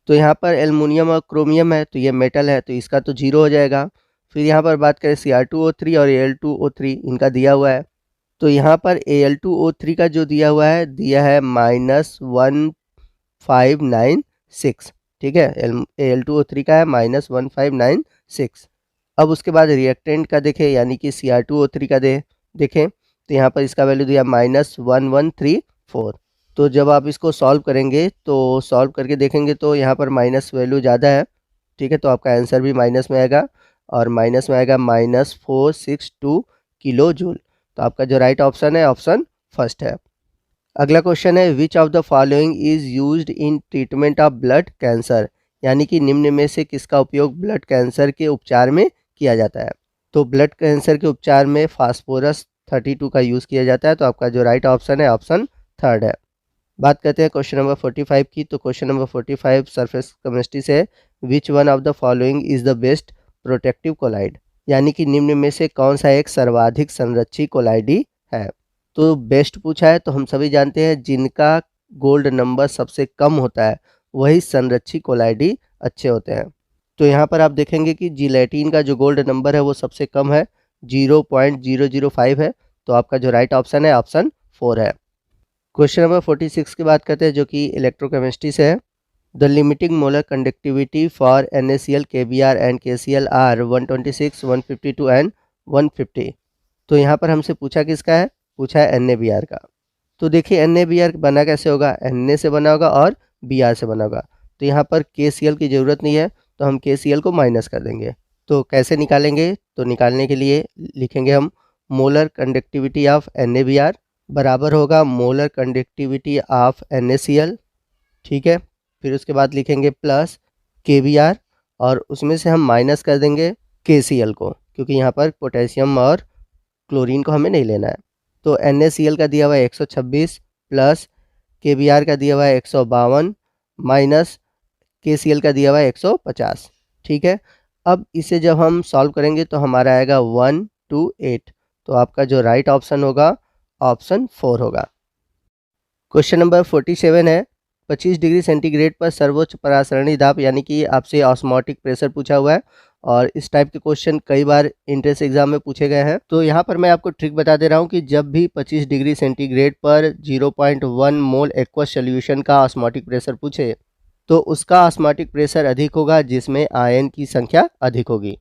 तो यहाँ पर एल्युमिनियम और क्रोमियम है तो ये मेटल है तो इसका तो 0 हो जाएगा। फिर यहाँ पर बात करें Cr2O3 और Al2O3 इनका दिया हुआ है, तो यहाँ पर Al2O3 का जो दिया हुआ है दिया है -1596। ठीक है, Al2O3 का है -1596। अब उसके बाद रिएक्टेंट का देखें यानी कि Cr2O3 का देखें तो यहाँ पर इसका वैल्यू दिया -1134। तो जब आप इसको सॉल्व करेंगे तो सॉल्व करके देखेंगे तो यहाँ पर माइनस वैल्यू ज़्यादा है ठीक है, तो आपका आंसर भी माइनस में आएगा और माइनस में आएगा -462 किलो जूल। तो आपका जो राइट ऑप्शन है ऑप्शन फर्स्ट है। अगला क्वेश्चन है which of the following is used in treatment of blood cancer, यानी कि निम्न में से किसका उपयोग ब्लड कैंसर के उपचार में किया जाता है। तो ब्लड कैंसर के उपचार में फास्फोरस 32 का यूज़ किया जाता है। तो आपका जो राइट ऑप्शन है ऑप्शन थर्ड है। बात करते हैं क्वेश्चन नंबर 45 की। तो क्वेश्चन नंबर 45 सरफेस केमिस्ट्री से which one of the following is the best protective colloid, यानी कि निम्न में से कौन सा एक सर्वाधिक संरक्षी कोलाइडी है। तो बेस्ट पूछा है, तो हम सभी जानते हैं जिनका गोल्ड नंबर सबसे कम होता है वही संरक्षी कोलाइडी अच्छे होते हैं। तो यहाँ पर आप देखेंगे कि जिलेटिन का जो गोल्ड नंबर है वो सबसे कम है, 0.005 है। तो आपका जो राइट ऑप्शन है ऑप्शन 4 है। क्वेश्चन नंबर 46 की बात करते हैं जो कि इलेक्ट्रोकेमिस्ट्री से है। The limiting molar conductivity for NaCl, KBr and KCl are 126, 152 and 150। तो यहाँ पर हमसे पूछा किसका है, पूछा है NaBr का। तो देखिए NaBr बना कैसे होगा, Na से बना होगा और Br से बना होगा। तो यहाँ पर KCl की ज़रूरत नहीं है, तो हम KCl को माइनस कर देंगे। तो कैसे निकालेंगे, तो निकालने के लिए लिखेंगे हम मोलर कंडक्टिविटी ऑफ NaBr बराबर होगा मोलर कंडक्टिविटी ऑफ NaCl, ठीक है। फिर उसके बाद लिखेंगे प्लस KBr और उसमें से हम माइनस कर देंगे KCl को, क्योंकि यहाँ पर पोटेशियम और क्लोरीन को हमें नहीं लेना है। तो NaCl का दिया हुआ है 126 प्लस KBr का दिया हुआ है 152 माइनस KCl का दिया हुआ है 150, ठीक है। अब इसे जब हम सॉल्व करेंगे तो हमारा आएगा 128। तो आपका जो राइट ऑप्शन होगा ऑप्शन 4 होगा। क्वेश्चन नंबर 47 है 25 डिग्री सेंटीग्रेड पर सर्वोच्च परासरणी दाब, यानी कि आपसे ऑस्मोटिक प्रेशर पूछा हुआ है और इस टाइप के क्वेश्चन कई बार इंट्रेंस एग्जाम में पूछे गए हैं। तो यहाँ पर मैं आपको ट्रिक बता दे रहा हूँ कि जब भी 25 डिग्री सेंटीग्रेड पर 0.1 मोल एक्वस सोल्यूशन का ऑस्मोटिक प्रेशर पूछे तो उसका ऑस्मोटिक प्रेशर अधिक होगा जिसमें आयन की संख्या अधिक होगी।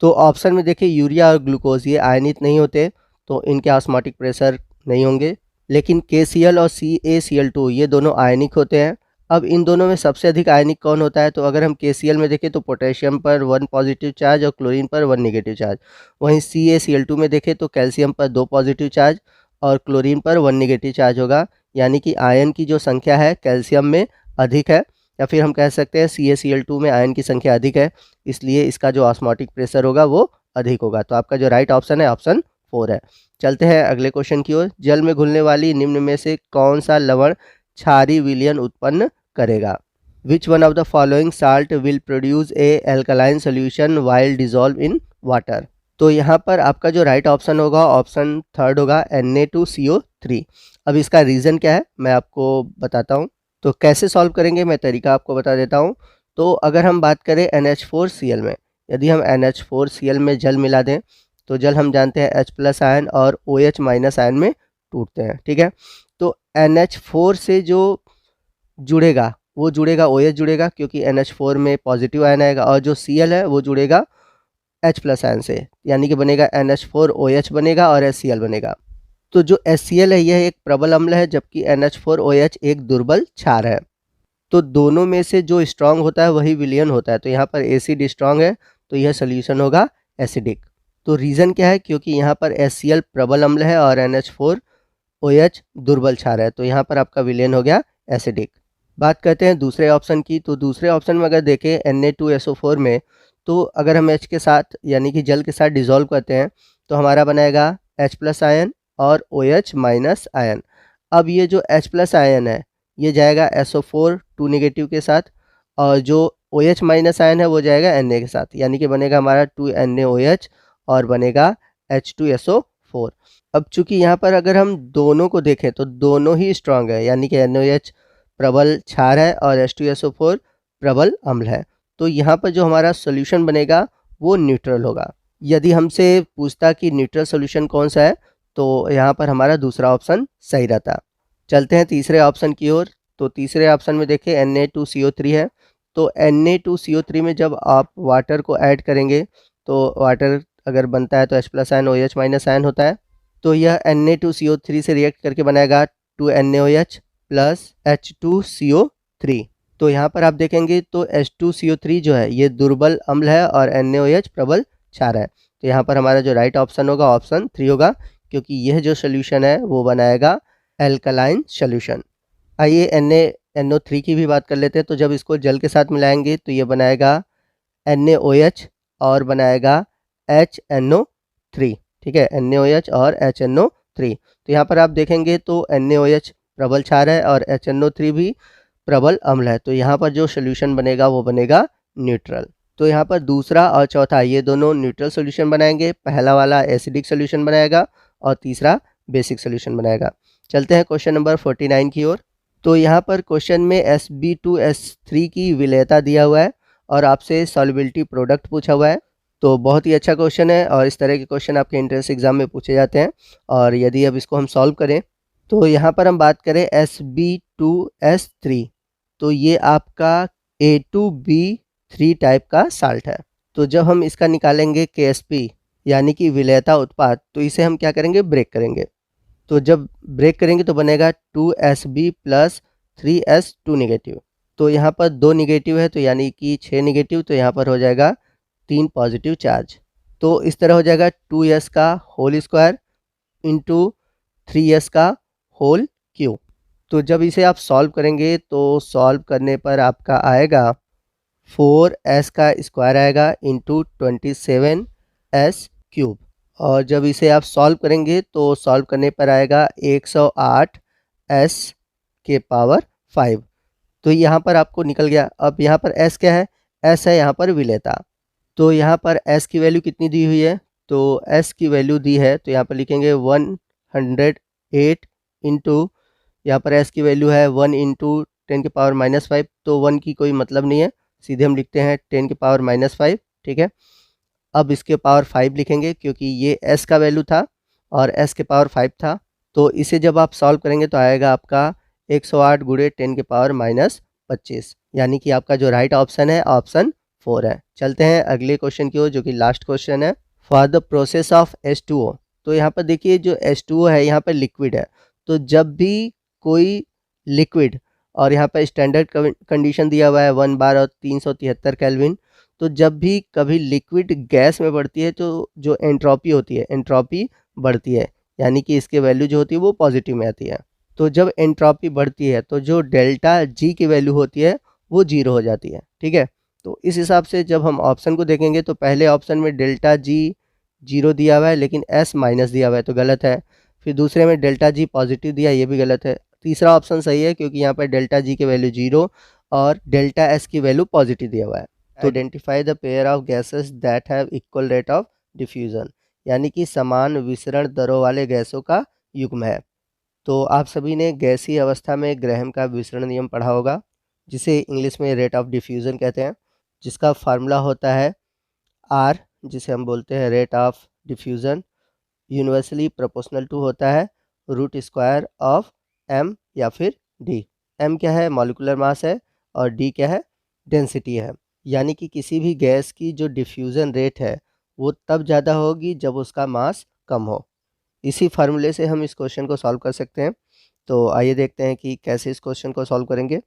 तो ऑप्शन में देखिए यूरिया और ग्लूकोज ये आयनित नहीं होते, तो इनके ऑस्मोटिक प्रेशर नहीं होंगे। लेकिन KCl और CaCl2 ये दोनों आयनिक होते हैं। अब इन दोनों में सबसे अधिक आयनिक कौन होता है, तो अगर हम KCl में देखें तो पोटेशियम पर 1 पॉजिटिव चार्ज और क्लोरीन पर 1 नेगेटिव चार्ज। वहीं CaCl2 में देखें तो कैल्शियम पर 2 पॉजिटिव चार्ज और क्लोरीन पर 1 नेगेटिव चार्ज होगा, यानी कि आयन की जो संख्या है कैल्शियम में अधिक है, या फिर हम कह सकते हैं CaCl2 में आयन की संख्या अधिक है, इसलिए इसका जो ऑस्मोटिक प्रेशर होगा वो अधिक होगा। तो आपका जो राइट ऑप्शन है ऑप्शन 4 है। चलते हैं अगले क्वेश्चन की ओर। जल में घुलने वाली निम्न में से कौन सा लवण क्षारीय विलयन उत्पन्न करेगा। विच one of the following salt will produce a alkaline solution while dissolve in water. तो यहाँ पर आपका जो राइट ऑप्शन होगा ऑप्शन थर्ड होगा Na2CO3। अब इसका रीज़न क्या है मैं आपको बताता हूँ। तो कैसे सॉल्व करेंगे मैं तरीका आपको बता देता हूँ। तो अगर हम बात करें NH4Cl में, यदि हम NH4Cl में जल मिला दें तो जल हम जानते हैं H+ आयन और OH- आयन में टूटते हैं, ठीक है। तो NH4 से जो जुड़ेगा वो जुड़ेगा OH जुड़ेगा, क्योंकि NH4 में पॉजिटिव आयन आएगा, और जो Cl है वो जुड़ेगा H+ आयन से, यानी कि बनेगा NH4OH बनेगा और HCl बनेगा। तो जो HCl है यह एक प्रबल अम्ल है, जबकि NH4OH एक दुर्बल क्षार है। तो दोनों में से जो स्ट्रांग होता है वही विलयन होता है। तो यहाँ पर एसिड स्ट्रांग है तो यह सोल्यूशन होगा एसिडिक। तो रीज़न क्या है, क्योंकि यहाँ पर HCl प्रबल अम्ल है और NH4OH दुर्बल क्षार है, तो यहाँ पर आपका विलयन हो गया एसिडिक। बात करते हैं दूसरे ऑप्शन की। तो दूसरे ऑप्शन में अगर देखें Na2SO4 में, तो अगर हम H के साथ यानी कि जल के साथ डिज़ोल्व करते हैं तो हमारा बनाएगा H+ आयन और OH- आयन। अब ये जो H+ आयन है ये जाएगा SO4 2 नेगेटिव के साथ, और जो OH- आयन है वो जाएगा Na के साथ, यानी कि बनेगा हमारा 2NaOH और बनेगा H2SO4। अब चूंकि यहाँ पर अगर हम दोनों को देखें तो दोनों ही स्ट्रांग है, यानी कि NaOH प्रबल क्षार है और H2SO4 प्रबल अम्ल है, तो यहाँ पर जो हमारा सोल्यूशन बनेगा वो न्यूट्रल होगा। यदि हमसे पूछता कि न्यूट्रल सोल्यूशन कौन सा है तो यहाँ पर हमारा दूसरा ऑप्शन सही रहता। चलते हैं तीसरे ऑप्शन की ओर। तो तीसरे ऑप्शन में देखिए Na2CO3 है। तो Na2CO3 में जब आप वाटर को ऐड करेंगे तो वाटर अगर बनता है तो H+ आयन OH- आयन होता है, तो यह Na2CO3 से रिएक्ट करके बनाएगा 2NaOH प्लस H2CO3। तो यहाँ पर आप देखेंगे तो H2CO3 जो है ये दुर्बल अम्ल है और NaOH प्रबल क्षार है। तो यहाँ पर हमारा जो राइट ऑप्शन होगा ऑप्शन 3 होगा, क्योंकि यह जो सोल्यूशन है वो बनाएगा एल्कलाइन सोल्यूशन। आइए NaNO3 की भी बात कर लेते हैं। तो जब इसको जल के साथ मिलाएंगे तो ये बनाएगा NaOH और बनाएगा HNO3। ठीक है, NaOH और HNO3। तो यहाँ पर आप देखेंगे तो NaOH प्रबल क्षार है और HNO3 भी प्रबल अम्ल है। तो यहाँ पर जो सोल्यूशन बनेगा वो बनेगा न्यूट्रल। तो यहाँ पर दूसरा और चौथा ये दोनों न्यूट्रल सोल्यूशन बनाएंगे। पहला वाला एसिडिक सोल्यूशन बनाएगा और तीसरा बेसिक सोल्यूशन बनाएगा। चलते हैं क्वेश्चन नंबर 49 की ओर। तो यहाँ पर क्वेश्चन में Sb2S3 की विलेयता दिया हुआ है और आपसे सॉल्युबिलिटी प्रोडक्ट पूछा हुआ है। तो बहुत ही अच्छा क्वेश्चन है और इस तरह के क्वेश्चन आपके एंट्रेंस एग्जाम में पूछे जाते हैं। और यदि अब इसको हम सॉल्व करें तो यहाँ पर हम बात करें Sb2S3, तो ये आपका A2B3 टाइप का साल्ट है। तो जब हम इसका निकालेंगे KSP यानी कि विलेयता उत्पाद, तो इसे हम क्या करेंगे, ब्रेक करेंगे। तो जब ब्रेक करेंगे तो बनेगा 2Sb प्लस 3S2 नेगेटिव। तो यहाँ पर 2 नेगेटिव है तो यानी कि 6 नेगेटिव, तो यहाँ पर हो जाएगा 3 पॉजिटिव चार्ज। तो इस तरह हो जाएगा 2S का होल स्क्वायर इंटू 3S का होल क्यूब। तो जब इसे आप सॉल्व करेंगे तो सॉल्व करने पर आपका आएगा 4S का स्क्वायर आएगा इंटू 27S क्यूब। और जब इसे आप सॉल्व करेंगे तो सॉल्व करने पर आएगा 108S के पावर 5। तो यहाँ पर आपको निकल गया। अब यहाँ पर S क्या है, S है यहाँ पर विलेयता। तो यहाँ पर S की वैल्यू कितनी दी हुई है, तो S की वैल्यू दी है तो यहाँ पर लिखेंगे 108 इंटू, यहाँ पर S की वैल्यू है 1 इंटू 10 के पावर -5। तो 1 की कोई मतलब नहीं है, सीधे हम लिखते हैं 10 के पावर -5। ठीक है, अब इसके पावर 5 लिखेंगे क्योंकि ये S का वैल्यू था और S के पावर 5 था। तो इसे जब आप सॉल्व करेंगे तो आएगा आपका 108 गुणे 10 के पावर -25, यानी कि आपका जो राइट ऑप्शन है ऑप्शन 4 है। चलते हैं अगले क्वेश्चन की ओर जो कि लास्ट क्वेश्चन है। For the process of H2O, तो यहाँ पर देखिए जो H2O है यहाँ पर लिक्विड है। तो जब भी कोई लिक्विड, और यहाँ पर स्टैंडर्ड कंडीशन दिया हुआ है 1 बार और 373 केल्विन, तो जब भी कभी लिक्विड गैस में बढ़ती है तो जो एंट्रोपी होती है, एंट्रोपी बढ़ती है, यानी कि इसके वैल्यू जो होती है वो पॉजिटिव में आती है। तो जब एंट्रोपी बढ़ती है तो जो डेल्टा जी की वैल्यू होती है वो 0 हो जाती है। ठीक है, तो इस हिसाब से जब हम ऑप्शन को देखेंगे तो पहले ऑप्शन में डेल्टा जी 0 दिया हुआ है लेकिन S माइनस दिया हुआ है तो गलत है। फिर दूसरे में डेल्टा जी पॉजिटिव दिया, ये भी गलत है। तीसरा ऑप्शन सही है क्योंकि यहाँ पर डेल्टा जी की वैल्यू 0 और डेल्टा S की वैल्यू पॉजिटिव दिया हुआ है। तो identify the pair of gases that have equal rate of diffusion, यानी कि समान विसरण दरों वाले गैसों का युग्म है। तो आप सभी ने गैसीय अवस्था में ग्रैहम का विसरण नियम पढ़ा होगा, जिसे इंग्लिश में रेट ऑफ डिफ्यूजन कहते हैं, जिसका फार्मूला होता है R, जिसे हम बोलते हैं rate of diffusion, universally proportional to होता है रूट स्क्वायर ऑफ M या फिर D। M क्या है, मॉलिक्यूलर मास है, और D क्या है, डेंसिटी है। यानी कि किसी भी गैस की जो डिफ्यूज़न रेट है वो तब ज़्यादा होगी जब उसका मास कम हो। इसी फार्मूले से हम इस क्वेश्चन को सॉल्व कर सकते हैं। तो आइए देखते हैं कि कैसे इस क्वेश्चन को सॉल्व करेंगे।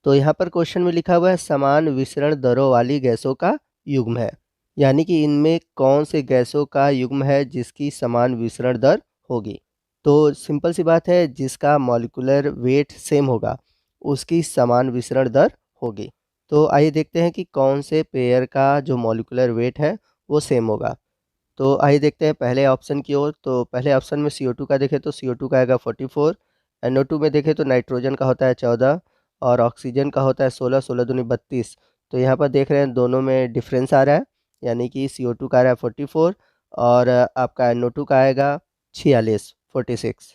तो यहाँ पर क्वेश्चन में लिखा हुआ है समान विसरण दरों वाली गैसों का युग्म है, यानी कि इनमें कौन से गैसों का युग्म है जिसकी समान विसरण दर होगी। तो सिंपल सी बात है, जिसका मॉलिक्यूलर वेट सेम होगा उसकी समान विसरण दर होगी। तो आइए देखते हैं कि कौन से पेयर का जो मॉलिक्यूलर वेट है वो सेम होगा। तो आइए देखते हैं पहले ऑप्शन की ओर। तो पहले ऑप्शन में CO2 का देखें तो CO2 का आएगा 44, NO2 में देखें तो नाइट्रोजन का होता है 14 और ऑक्सीजन का होता है 16, 16 दूनी 32। तो यहाँ पर देख रहे हैं दोनों में डिफरेंस आ रहा है, यानी कि CO2 का आ रहा है 44 और आपका NO2 का आएगा 46, 46।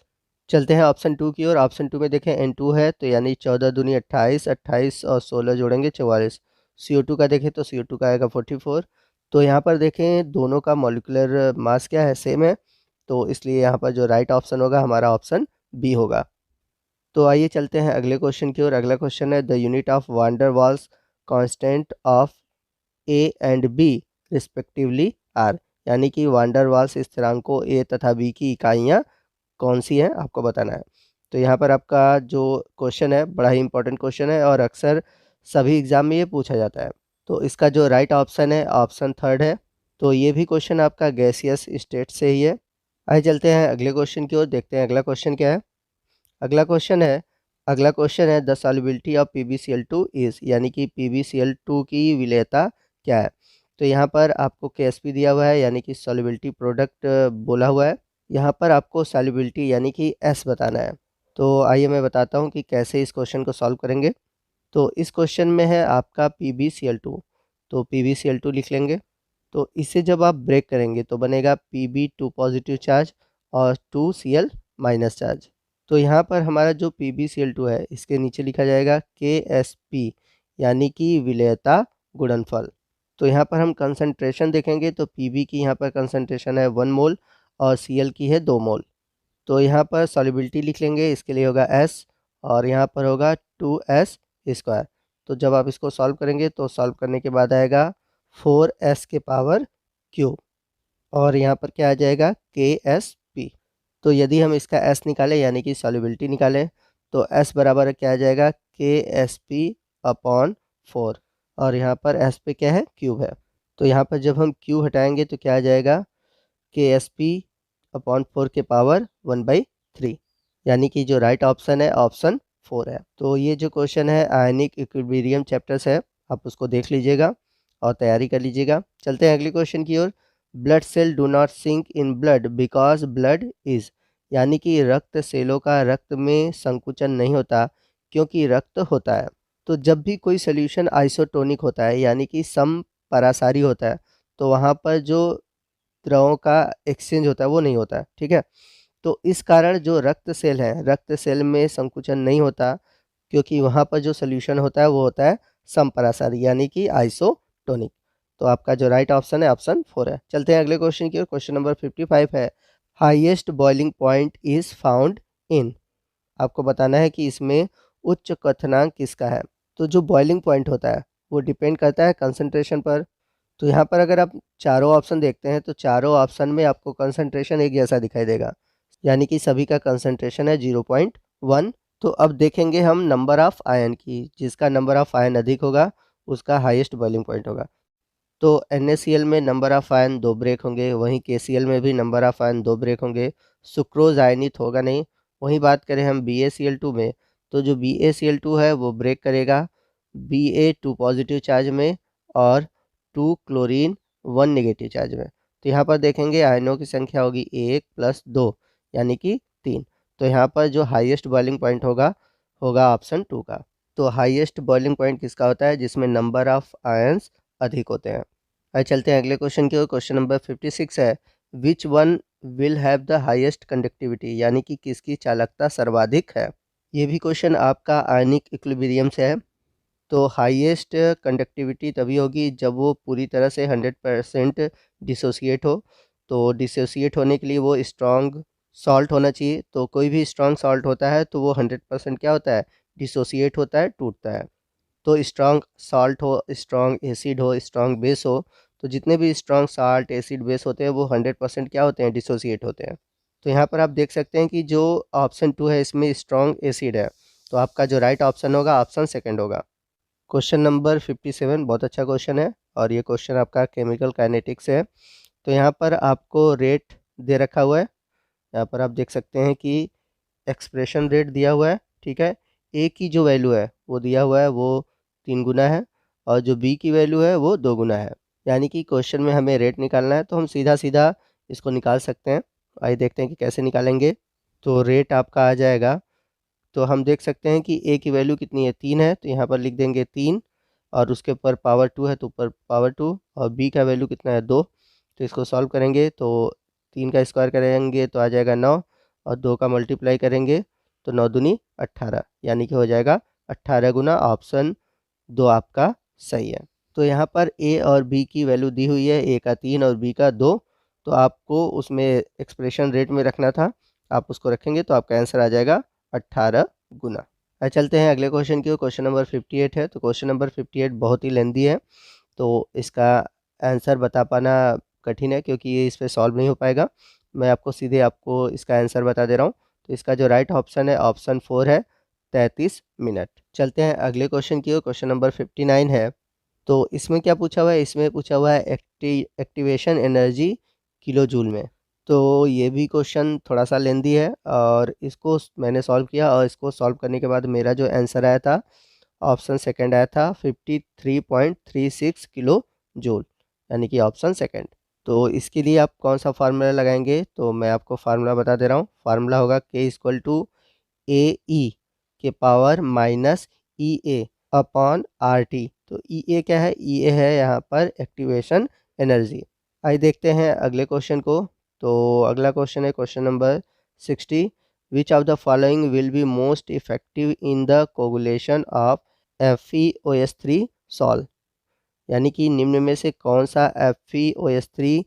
चलते हैं ऑप्शन 2 की ओर। ऑप्शन 2 में देखें N2 है तो यानी 14 दूनी 28, 28 और 16 जोड़ेंगे 44। CO2 का देखें तो CO2 का आएगा 44। तो यहाँ पर देखें दोनों का मॉलिक्यूलर मास क्या है, सेम है, तो इसलिए यहाँ पर जो राइट ऑप्शन होगा हमारा ऑप्शन बी होगा। तो आइए चलते हैं अगले क्वेश्चन की ओर। अगला क्वेश्चन है the unit of van der Waals constant of A and B respectively are, यानी कि वान डेर वाल्स स्थिरांकों ए तथा बी की इकाइयाँ कौन सी हैं आपको बताना है। तो यहाँ पर आपका जो क्वेश्चन है बड़ा ही इंपॉर्टेंट क्वेश्चन है और अक्सर सभी एग्ज़ाम में ये पूछा जाता है। तो इसका जो राइट ऑप्शन है ऑप्शन थर्ड है। तो ये भी क्वेश्चन आपका गैसियस स्टेट से ही है। आइए चलते हैं अगले क्वेश्चन की ओर, देखते हैं अगला क्वेश्चन क्या है। अगला क्वेश्चन है the solubility of PbCl2 is, यानी कि PbCl2 की विलेयता क्या है। तो यहाँ पर आपको KSP दिया हुआ है, यानी कि सॉल्युबिलिटी प्रोडक्ट बोला हुआ है। यहाँ पर आपको सॉल्युबिलिटी यानी कि S बताना है। तो आइए मैं बताता हूँ कि कैसे इस क्वेश्चन को सॉल्व करेंगे। तो इस क्वेश्चन में है आपका PbCl2, तो PbCl2 लिख लेंगे। तो इसे जब आप ब्रेक करेंगे तो बनेगा Pb2 पॉजिटिव चार्ज और 2Cl माइनस चार्ज। तो यहाँ पर हमारा जो PbCl2 है इसके नीचे लिखा जाएगा KSP, यानी कि विलेयता गुणनफल। तो यहाँ पर हम कंसंट्रेशन देखेंगे तो Pb की यहाँ पर कंसंट्रेशन है 1 मोल और Cl की है 2 मोल। तो यहाँ पर सॉल्युबिलिटी लिख लेंगे, इसके लिए होगा S और यहाँ पर होगा 2S स्क्वायर। तो जब आप इसको सॉल्व करेंगे तो सॉल्व करने के बाद आएगा 4S के पावर क्यूब और यहाँ पर क्या आ जाएगा KSP। तो यदि हम इसका S निकालें यानी कि सॉल्युबिलिटी निकालें तो S बराबर क्या आ जाएगा KSP अपॉन 4 और यहाँ पर S पे क्या है क्यूब है। तो यहाँ पर जब हम क्यूब हटाएंगे तो क्या आ जाएगा KSP अपॉन 4 के पावर 1/3, यानी कि जो राइट ऑप्शन है ऑप्शन 4 है। तो ये जो क्वेश्चन है आयनिक इक्विलिब्रियम चैप्टर से है, आप उसको देख लीजिएगा और तैयारी कर लीजिएगा। चलते हैं अगले क्वेश्चन की ओर। Blood cell do not sink in blood because blood is, यानी कि रक्त सेलों का रक्त में संकुचन नहीं होता क्योंकि रक्त होता है। तो जब भी कोई सोल्यूशन आइसोटोनिक होता है यानी कि समपरासारी होता है तो वहाँ पर जो द्रवों का एक्सचेंज होता है वो नहीं होता है, ठीक है। तो इस कारण जो रक्त सेल है, रक्त सेल में संकुचन नहीं होता क्योंकि वहाँ पर जो सोल्यूशन होता है वो होता है समपरासारी यानी कि आइसोटोनिक। तो आपका जो राइट ऑप्शन है ऑप्शन 4 है। चलते हैं अगले क्वेश्चन की ओर। क्वेश्चन नंबर 55 है highest boiling point is found in. आपको बताना है कि इसमें उच्च क्वथनांक किसका है। तो जो बॉइलिंग पॉइंट होता है वो डिपेंड करता है कंसंट्रेशन पर। तो यहाँ पर अगर आप चारों ऑप्शन देखते हैं तो चारों ऑप्शन में आपको कंसंट्रेशन एक जैसा दिखाई देगा, यानी कि सभी का कंसंट्रेशन है 0.1। तो अब देखेंगे हम नंबर ऑफ़ आयन की, जिसका नंबर ऑफ़ आयन अधिक होगा उसका हाईएस्ट बॉइलिंग पॉइंट होगा। तो NaCl में नंबर ऑफ़ आयन 2 ब्रेक होंगे, वहीं KCl में भी नंबर ऑफ़ आयन 2 ब्रेक होंगे। सुक्रोज आयनित होगा नहीं। वहीं बात करें हम BaCl2 में, तो जो BaCl2 है वो ब्रेक करेगा Ba2 पॉजिटिव चार्ज में और 2 क्लोरीन 1 नेगेटिव चार्ज में। तो यहाँ पर देखेंगे आयनों की संख्या होगी 1 + 2 यानी कि 3। तो यहाँ पर जो हाईएस्ट बॉइलिंग पॉइंट होगा होगा ऑप्शन 2 का। तो हाईएस्ट बॉइलिंग पॉइंट किसका होता है, जिसमें नंबर ऑफ़ आयंस अधिक होते हैं। आइए चलते हैं अगले क्वेश्चन की ओर। क्वेश्चन नंबर 56 है which one will have the highest conductivity, यानी कि किसकी चालकता सर्वाधिक है। ये भी क्वेश्चन आपका आयनिक इक्विलिब्रियम से है। तो हाईएस्ट कंडक्टिविटी तभी होगी जब वो पूरी तरह से 100% डिसोसिएट हो। तो डिसोसिएट होने के लिए वो स्ट्रॉन्ग सॉल्ट होना चाहिए। तो कोई भी स्ट्रॉन्ग सॉल्ट होता है तो वो 100% क्या होता है, डिसोसिएट होता है, टूटता है। तो स्ट्रॉन्ग सॉल्ट हो, स्ट्रॉन्ग एसिड हो, स्ट्रॉन्ग बेस हो, तो जितने भी स्ट्रॉन्ग साल्ट एसिड बेस होते हैं वो 100% क्या होते हैं, डिसोसिएट होते हैं। तो यहाँ पर आप देख सकते हैं कि जो ऑप्शन 2 है इसमें स्ट्रॉन्ग एसिड है। तो आपका जो राइट ऑप्शन होगा ऑप्शन सेकंड होगा। क्वेश्चन नंबर 57 बहुत अच्छा क्वेश्चन है और ये क्वेश्चन आपका केमिकल काइनेटिक्स है। तो यहाँ पर आपको रेट दे रखा हुआ है। यहाँ पर आप देख सकते हैं कि एक्सप्रेशन रेट दिया हुआ है, ठीक है। ए की जो वैल्यू है वो दिया हुआ है वो 3 गुना है और जो बी की वैल्यू है वो 2 गुना है। यानी कि क्वेश्चन में हमें रेट निकालना है तो हम सीधा सीधा इसको निकाल सकते हैं। आइए देखते हैं कि कैसे निकालेंगे। तो रेट आपका आ जाएगा, तो हम देख सकते हैं कि ए की वैल्यू कितनी है, 3 है, तो यहाँ पर लिख देंगे 3 और उसके ऊपर पावर 2 है तो ऊपर पावर 2 और बी का वैल्यू कितना है 2। तो इसको सॉल्व करेंगे तो 3 का स्क्वायर करेंगे तो आ जाएगा 9 और 2 का मल्टीप्लाई करेंगे तो 9 दूनी 18, यानी कि हो जाएगा 18 गुना। ऑप्शन 2 आपका सही है। तो यहाँ पर ए और बी की वैल्यू दी हुई है, ए का 3 और बी का 2। तो आपको उसमें एक्सप्रेशन रेट में रखना था, आप उसको रखेंगे तो आपका आंसर आ जाएगा 18 गुना। चलते हैं अगले क्वेश्चन की ओर। क्वेश्चन नंबर 58 है। तो क्वेश्चन नंबर 58 बहुत ही लेंदी है तो इसका आंसर बता पाना कठिन है क्योंकि ये इस पर सॉल्व नहीं हो पाएगा। मैं आपको सीधे आपको इसका आंसर बता दे रहा हूँ। तो इसका जो राइट ऑप्शन है ऑप्शन 4 है 33 मिनट। चलते हैं अगले क्वेश्चन की ओर। क्वेश्चन नंबर 59 है। तो इसमें क्या पूछा हुआ है, इसमें पूछा हुआ है एक्टिवेशन एनर्जी किलो जूल में। तो ये भी क्वेश्चन थोड़ा सा लेंदी है और इसको मैंने सॉल्व किया और इसको सॉल्व करने के बाद मेरा जो आंसर आया था, ऑप्शन सेकंड आया था 53.36 किलो जूल, यानी कि ऑप्शन सेकंड। तो इसके लिए आप कौन सा फार्मूला लगाएंगे, तो मैं आपको फार्मूला बता दे रहा हूँ। फार्मूला होगा K इक्वल टू ए ई के पावर माइनस ई ए अपॉन आर टी। तो ई ए क्या है, ई ए है यहाँ पर एक्टिवेशन एनर्जी। आइए देखते हैं अगले क्वेश्चन को। तो अगला क्वेश्चन है question number 60। Which of the following will be most effective in the coagulation of FeOS3 salt, यानी कि निम्न में से कौन सा FeOS3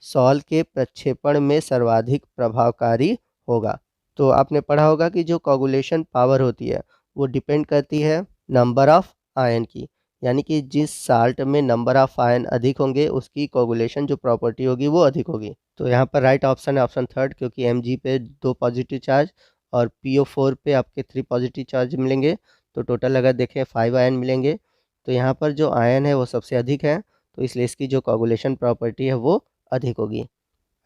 सॉल्ट के प्रक्षेपण में सर्वाधिक प्रभावकारी होगा। तो आपने पढ़ा होगा कि जो कोगुलेशन पावर होती है वो डिपेंड करती है नंबर ऑफ आयन की, यानी कि जिस साल्ट में नंबर ऑफ आयन अधिक होंगे उसकी कोगुलेशन जो प्रॉपर्टी होगी वो अधिक होगी। तो यहाँ पर राइट ऑप्शन है ऑप्शन थर्ड, क्योंकि Mg पे 2 पॉजिटिव चार्ज और PO4 पे आपके 3 पॉजिटिव चार्ज मिलेंगे, तो टोटल अगर देखें 5 आयन मिलेंगे। तो यहाँ पर जो आयन है वो सबसे अधिक है, तो इसलिए इसकी जो कोगुलेशन प्रॉपर्टी है वो अधिक होगी।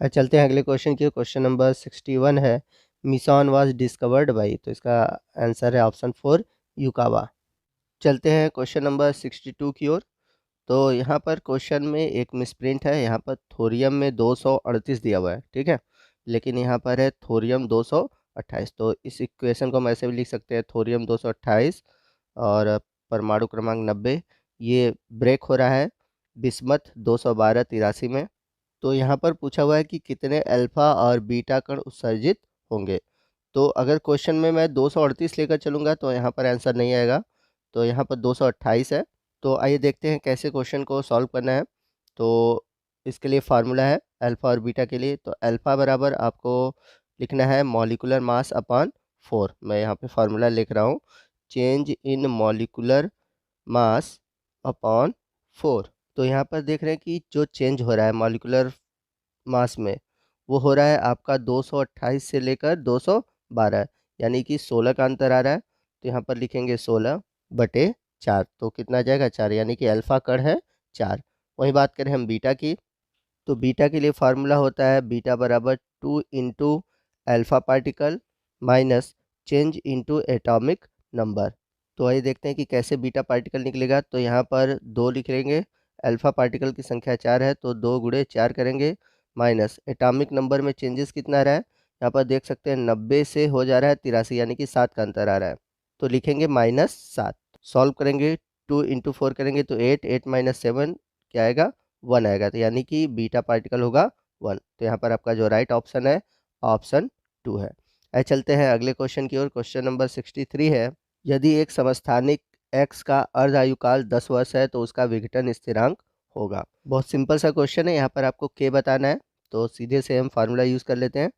चलते हैं अगले क्वेश्चन की। क्वेश्चन नंबर 61 है। मिसॉन वाज डिस्कवर्ड बाई, तो इसका आंसर है ऑप्शन 4 यूकावा। चलते हैं क्वेश्चन नंबर 62 की ओर। तो यहाँ पर क्वेश्चन में एक मिसप्रिंट है, यहाँ पर थोरियम में 238 दिया हुआ है, ठीक है, लेकिन यहाँ पर है थोरियम 228। तो इस इक्वेशन को हम ऐसे भी लिख सकते हैं, थोरियम 228 और परमाणु क्रमांक 90, ये ब्रेक हो रहा है बिस्मथ 212 83 में। तो यहाँ पर पूछा हुआ है कि कितने अल्फा और बीटा कण उत्सर्जित होंगे। तो अगर क्वेश्चन में मैं 238 लेकर चलूँगा तो यहाँ पर आंसर नहीं आएगा, तो यहाँ पर 228 है। तो आइए देखते हैं कैसे क्वेश्चन को सॉल्व करना है। तो इसके लिए फार्मूला है अल्फ़ा और बीटा के लिए। तो अल्फ़ा बराबर आपको लिखना है मॉलिकुलर मास अपॉन 4। मैं यहाँ पे फार्मूला लिख रहा हूँ, change in molecular mass upon 4। तो यहाँ पर देख रहे हैं कि जो चेंज हो रहा है मॉलिकुलर मास में वो हो रहा है आपका 228 से लेकर 212, यानी कि 16 का अंतर आ रहा है। तो यहाँ पर लिखेंगे 16/4, तो कितना आ जाएगा 4, यानी कि अल्फ़ा कण है 4। वहीं बात करें हम बीटा की, तो बीटा के लिए फार्मूला होता है बीटा बराबर 2 into alpha particle minus change into atomic number. तो आइए देखते हैं कि कैसे बीटा पार्टिकल निकलेगा। तो यहाँ पर 2 लिख लेंगे, अल्फ़ा पार्टिकल की संख्या 4 है तो 2 गुणे 4 करेंगे, माइनस एटॉमिक नंबर में चेंजेस कितना आ रहा है, यहाँ पर देख सकते हैं 90 से हो जा रहा है 83, यानी कि 7 का अंतर आ रहा है, तो लिखेंगे -7। सॉल्व करेंगे 2 इंटू 4 करेंगे तो 8, 8 माइनस 7 क्या आएगा 1 आएगा, तो यानी कि बीटा पार्टिकल होगा 1। तो यहाँ पर आपका जो राइट ऑप्शन है ऑप्शन 2 है। आइए चलते हैं अगले क्वेश्चन की ओर। क्वेश्चन नंबर 63 है। यदि एक समस्थानिक x का अर्ध आयुकाल 10 वर्ष है तो उसका विघटन स्थिरांक होगा। बहुत सिंपल सा क्वेश्चन है, यहाँ पर आपको k बताना है, तो सीधे से हम फार्मूला यूज़ कर लेते हैं।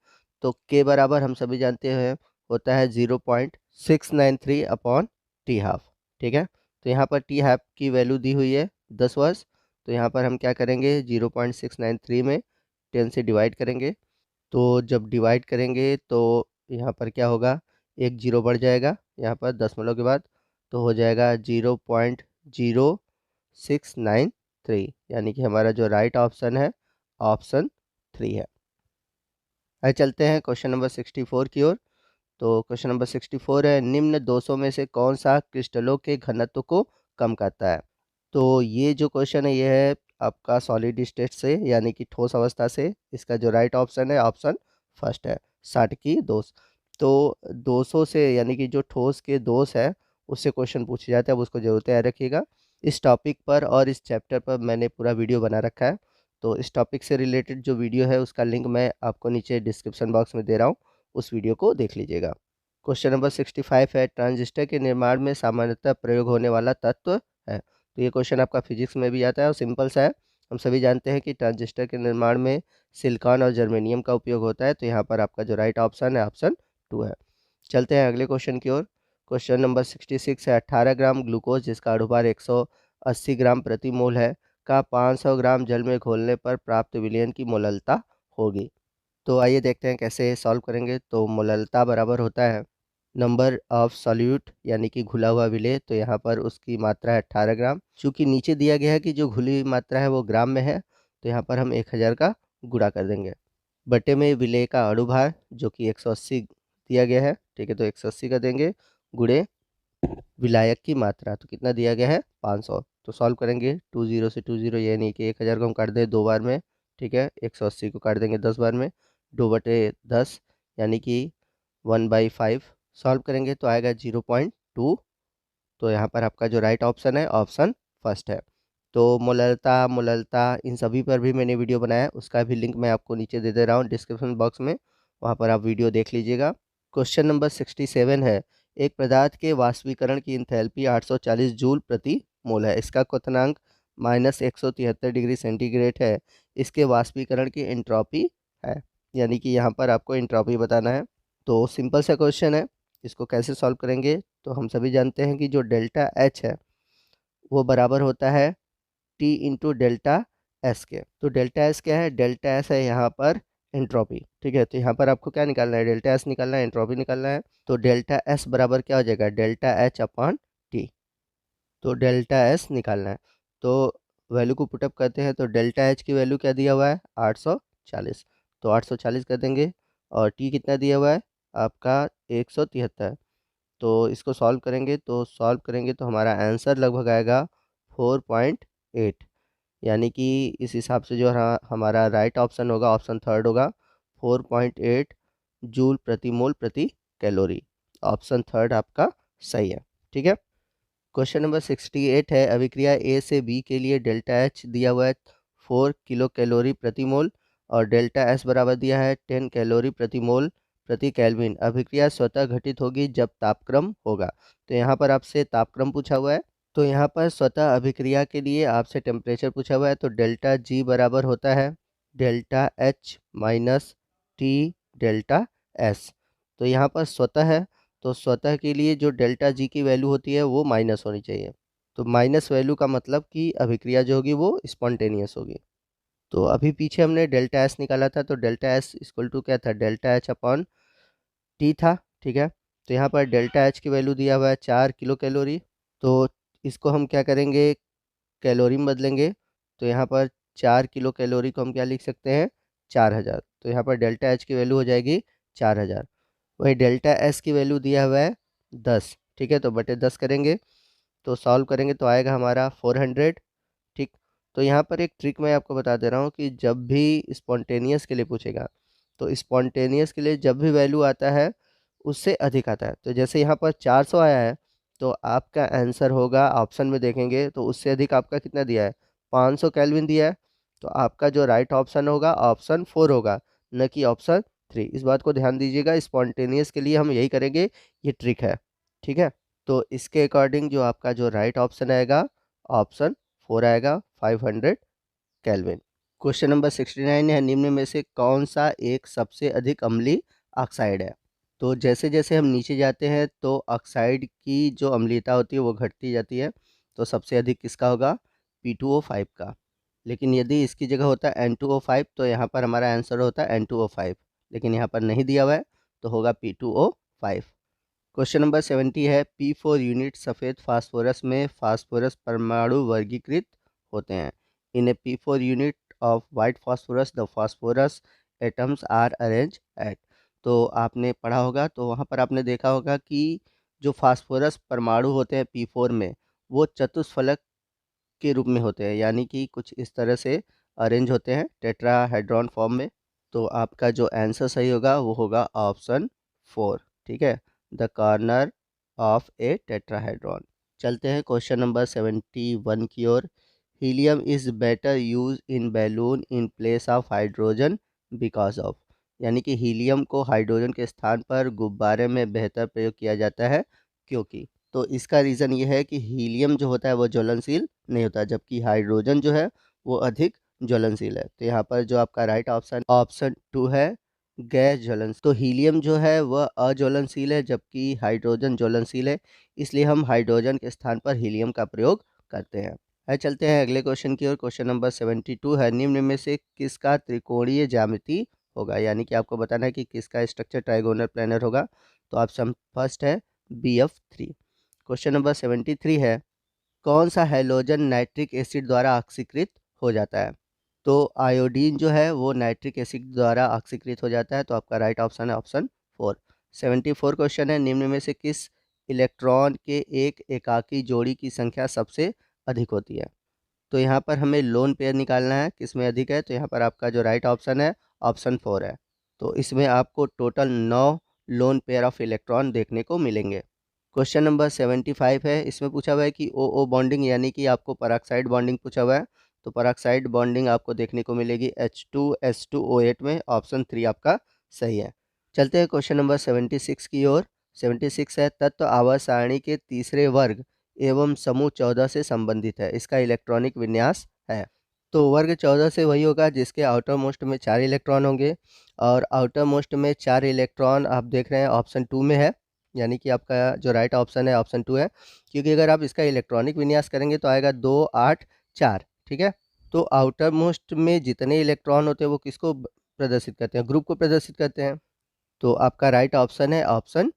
तो k बराबर हम सभी जानते हैं होता है 0.693 अपॉन टी हाफ, ठीक है। तो यहाँ पर टी हाफ की वैल्यू दी हुई है 10 वर्ष, तो यहाँ पर हम क्या करेंगे 0.693 में 10 से डिवाइड करेंगे। तो जब डिवाइड करेंगे तो यहाँ पर क्या होगा, एक जीरो बढ़ जाएगा यहाँ पर दशमलव के बाद, तो हो जाएगा 0.0693, यानी कि हमारा जो राइट ऑप्शन है ऑप्शन 3 है। आइए चलते हैं क्वेश्चन नंबर 64 की ओर। तो क्वेश्चन नंबर 64 है, निम्न दोषों में से कौन सा क्रिस्टलों के घनत्व को कम करता है। तो ये जो क्वेश्चन है ये है आपका सॉलिड स्टेट से, यानी कि ठोस अवस्था से। इसका जो राइट ऑप्शन है ऑप्शन फर्स्ट है, 60 की दोष। तो दोषों से यानी कि जो ठोस के दोष है उससे क्वेश्चन पूछे जाते हैं, अब उसको जरूर याद रखिएगा। इस टॉपिक पर और इस चैप्टर पर मैंने पूरा वीडियो बना रखा है, तो इस टॉपिक से रिलेटेड जो वीडियो है उसका लिंक मैं आपको नीचे डिस्क्रिप्शन बॉक्स में दे रहा हूँ, उस वीडियो को देख लीजिएगा। क्वेश्चन नंबर 65 है, ट्रांजिस्टर के निर्माण में सामान्यतः प्रयोग होने वाला तत्व है। तो ये क्वेश्चन आपका फिजिक्स में भी आता है और सिंपल सा है। हम सभी जानते हैं कि ट्रांजिस्टर के निर्माण में सिलिकॉन और जर्मेनियम का उपयोग होता है, तो यहाँ पर आपका जो राइट ऑप्शन है ऑप्शन 2 है। चलते हैं अगले क्वेश्चन की ओर। क्वेश्चन नंबर 66 है, 18 ग्राम ग्लूकोज जिसका अणुभार 180 ग्राम प्रति मोल है का 500 ग्राम जल में घोलने पर प्राप्त विलयन की मोललता होगी। तो आइए देखते हैं कैसे सॉल्व करेंगे। तो मोललता बराबर होता है नंबर ऑफ सॉल्यूट यानी कि घुला हुआ विलेय, तो यहाँ पर उसकी मात्रा है 18 ग्राम। चूँकि नीचे दिया गया है कि जो घुली हुई मात्रा है वो ग्राम में है, तो यहाँ पर हम 1000 का गुणा कर देंगे। बटे में विलेय का अणुभार जो कि 180 दिया गया है, ठीक है, तो 180 का देंगे गुणे विलायक की मात्रा, तो कितना दिया गया है 500। तो सॉल्व करेंगे 20 से 20 यानी कि 1000 को हम काट दें 2 बार में, ठीक है, 180 को काट देंगे 10 बार में, 2/10 यानी कि 1/5। सॉल्व करेंगे तो आएगा 0.2। तो यहाँ पर आपका जो राइट ऑप्शन है ऑप्शन फर्स्ट है। तो मोललता इन सभी पर भी मैंने वीडियो बनाया है, उसका भी लिंक मैं आपको नीचे दे रहा हूँ डिस्क्रिप्शन बॉक्स में, वहाँ पर आप वीडियो देख लीजिएगा। क्वेश्चन नंबर 67 है, एक पदार्थ के वाष्पीकरण की इंथैल्पी 840 जूल प्रति मोल है, इसका क्वथनांक -173 डिग्री सेंटीग्रेड है, इसके वाष्पीकरण की एंट्रोपी है, यानी कि यहाँ पर आपको एंट्रोपी बताना है। तो सिंपल सा क्वेश्चन है, इसको कैसे सॉल्व करेंगे, तो हम सभी जानते हैं कि जो डेल्टा एच है वो बराबर होता है टी इंटू डेल्टा एस के। तो डेल्टा एस क्या है, डेल्टा एस है यहाँ पर एंट्रोपी, ठीक है, तो यहाँ पर आपको क्या निकालना है, डेल्टा एस निकालना है, एंट्रोपी निकालना है। तो डेल्टा एस बराबर क्या हो जाएगा, डेल्टा एच अपॉन टी। तो डेल्टा एस निकालना है, तो वैल्यू को पुटअप करते हैं, तो डेल्टा एच की वैल्यू क्या दिया हुआ है 840, तो 840 कर देंगे, और टी कितना दिया हुआ है आपका 173। तो इसको सॉल्व करेंगे तो हमारा आंसर लगभग आएगा 4.8, यानी कि इस हिसाब से जो हमारा राइट ऑप्शन होगा ऑप्शन थर्ड होगा 4.8 जूल प्रति मोल प्रति कैलोरी। ऑप्शन थर्ड आपका सही है, ठीक है। क्वेश्चन नंबर 68 है, अभिक्रिया ए से बी के लिए डेल्टा एच दिया हुआ है 4 किलो कैलोरी प्रति मोल और डेल्टा एस बराबर दिया है 10 कैलोरी प्रति मोल प्रति केल्विन। अभिक्रिया स्वतः घटित होगी जब तापक्रम होगा। तो यहाँ पर आपसे तापक्रम पूछा हुआ है, तो यहाँ पर स्वतः अभिक्रिया के लिए आपसे टेम्परेचर पूछा हुआ है, तो डेल्टा जी बराबर होता है delta H minus T delta S. तो यहाँ पर स्वतः है, तो स्वतः के लिए जो डेल्टा जी की वैल्यू होती है वो माइनस होनी चाहिए। तो माइनस वैल्यू का मतलब कि अभिक्रिया जो होगी वो स्पॉन्टेनियस होगी। तो अभी पीछे हमने डेल्टा एस निकाला था, तो डेल्टा एस इक्वल टू क्या था, डेल्टा एच अपॉन टी था, ठीक है। तो यहाँ पर डेल्टा एच की वैल्यू दिया हुआ है 4 किलो कैलोरी, तो इसको हम क्या करेंगे कैलोरी में बदलेंगे, तो यहाँ पर 4 किलो कैलोरी को हम क्या लिख सकते हैं 4000। तो यहाँ पर डेल्टा एच की वैल्यू हो जाएगी 4000। वही डेल्टा एस की वैल्यू दिया हुआ है 10, ठीक है, तो बटे 10 करेंगे, तो सॉल्व करेंगे तो आएगा हमारा 400, ठीक। तो यहाँ पर एक ट्रिक मैं आपको बता दे रहा हूँ कि जब भी स्पॉन्टेनियस के लिए पूछेगा, तो स्पॉन्टेनियस के लिए जब भी वैल्यू आता है उससे अधिक आता है, तो जैसे यहाँ पर 400 आया है, तो आपका आंसर होगा, ऑप्शन में देखेंगे तो उससे अधिक आपका कितना दिया है 500 केल्विन दिया है, तो आपका जो राइट ऑप्शन होगा ऑप्शन 4 होगा, न कि ऑप्शन 3। इस बात को ध्यान दीजिएगा, स्पॉन्टेनियस के लिए हम यही करेंगे, ये ट्रिक है, ठीक है। तो इसके अकॉर्डिंग जो आपका जो राइट ऑप्शन आएगा ऑप्शन 4 आएगा 500 केल्विन। क्वेश्चन नंबर 69 है, निम्न में से कौन सा एक सबसे अधिक अम्लीय ऑक्साइड है। तो जैसे जैसे हम नीचे जाते हैं तो ऑक्साइड की जो अम्लीयता होती है वो घटती जाती है, तो सबसे अधिक किसका होगा P2O5 का। लेकिन यदि इसकी जगह होता है N2O5 तो यहाँ पर हमारा आंसर होता है N2O5, लेकिन यहाँ पर नहीं दिया हुआ है तो होगा P2O5। क्वेश्चन नंबर 70 है, P4 यूनिट सफ़ेद फास्फोरस में फास्फोरस परमाणु वर्गीकृत होते हैं। In a P4 unit of white phosphorus the phosphorus atoms are arrange at. तो आपने पढ़ा होगा, तो वहाँ पर आपने देखा होगा कि जो फास्फोरस परमाणु होते हैं P4 में वो चतुष्फलक के रूप में होते हैं, यानी कि कुछ इस तरह से अरेंज होते हैं टेट्राहेड्रॉन फॉर्म में। तो आपका जो आंसर सही होगा वो होगा ऑप्शन 4, ठीक है, the corner of a tetrahedron. चलते हैं क्वेश्चन नंबर 71 की ओर। Helium is better use in balloon in place of hydrogen because of, यानी कि हीलियम को हाइड्रोजन के स्थान पर गुब्बारे में बेहतर प्रयोग किया जाता है क्योंकि। तो इसका रीज़न ये है कि हीलियम जो होता है वो ज्वलनशील नहीं होता, जबकि हाइड्रोजन जो है वो अधिक ज्वलनशील है। तो यहाँ पर जो आपका राइट ऑप्शन ऑप्शन 2 है गैस ज्वलन। तो हीलियम जो है वह अज्वलनशील है जबकि हाइड्रोजन ज्वलनशील है, इसलिए हम हाइड्रोजन के स्थान पर हीलियम का प्रयोग करते हैं। चलते हैं अगले क्वेश्चन की ओर। क्वेश्चन नंबर 72 है, निम्न में से किसका त्रिकोणीय ज्यामिति होगा, यानी कि आपको बताना है कि किसका स्ट्रक्चर ट्राइगोनल प्लानर होगा। तो ऑप्शन फर्स्ट है BF3। क्वेश्चन नंबर 73 है, कौन सा हैलोजन नाइट्रिक एसिड द्वारा ऑक्सीकृत हो जाता है? तो आयोडीन जो है वो नाइट्रिक एसिड द्वारा ऑक्सीकृत हो जाता है, तो आपका राइट ऑप्शन है ऑप्शन 4। 74 क्वेश्चन है, निम्न में से किस इलेक्ट्रॉन के एक एकाकी जोड़ी की संख्या सबसे अधिक होती है? तो यहाँ पर हमें लोन पेयर निकालना है, किस में अधिक है? तो यहाँ पर आपका जो राइट ऑप्शन है ऑप्शन 4 है। तो इसमें आपको total 9 lone pair of electron देखने को मिलेंगे। क्वेश्चन नंबर 75 है, इसमें पूछा हुआ है कि ओ बॉन्डिंग यानी कि आपको पेरोक्साइड बॉन्डिंग पूछा हुआ है। तो पेरोक्साइड बॉन्डिंग आपको देखने को मिलेगी H2S2O8 में, ऑप्शन 3 आपका सही है। चलते हैं क्वेश्चन नंबर 76 की ओर। 76 है, तत्व आवर्त सारणी के तीसरे वर्ग एवं समूह 14 से संबंधित है, इसका इलेक्ट्रॉनिक विन्यास है। तो वर्ग 14 से वही होगा जिसके आउटर मोस्ट में 4 इलेक्ट्रॉन होंगे, और आउटर मोस्ट में 4 इलेक्ट्रॉन आप देख रहे हैं ऑप्शन 2 में है, यानी कि आपका जो राइट ऑप्शन है ऑप्शन 2 है। क्योंकि अगर आप इसका इलेक्ट्रॉनिक विन्यास करेंगे तो आएगा 2 8 4, ठीक है। तो आउटर मोस्ट में जितने इलेक्ट्रॉन होते हैं वो किसको प्रदर्शित करते हैं? ग्रुप को प्रदर्शित करते हैं। तो आपका राइट ऑप्शन है ऑप्शन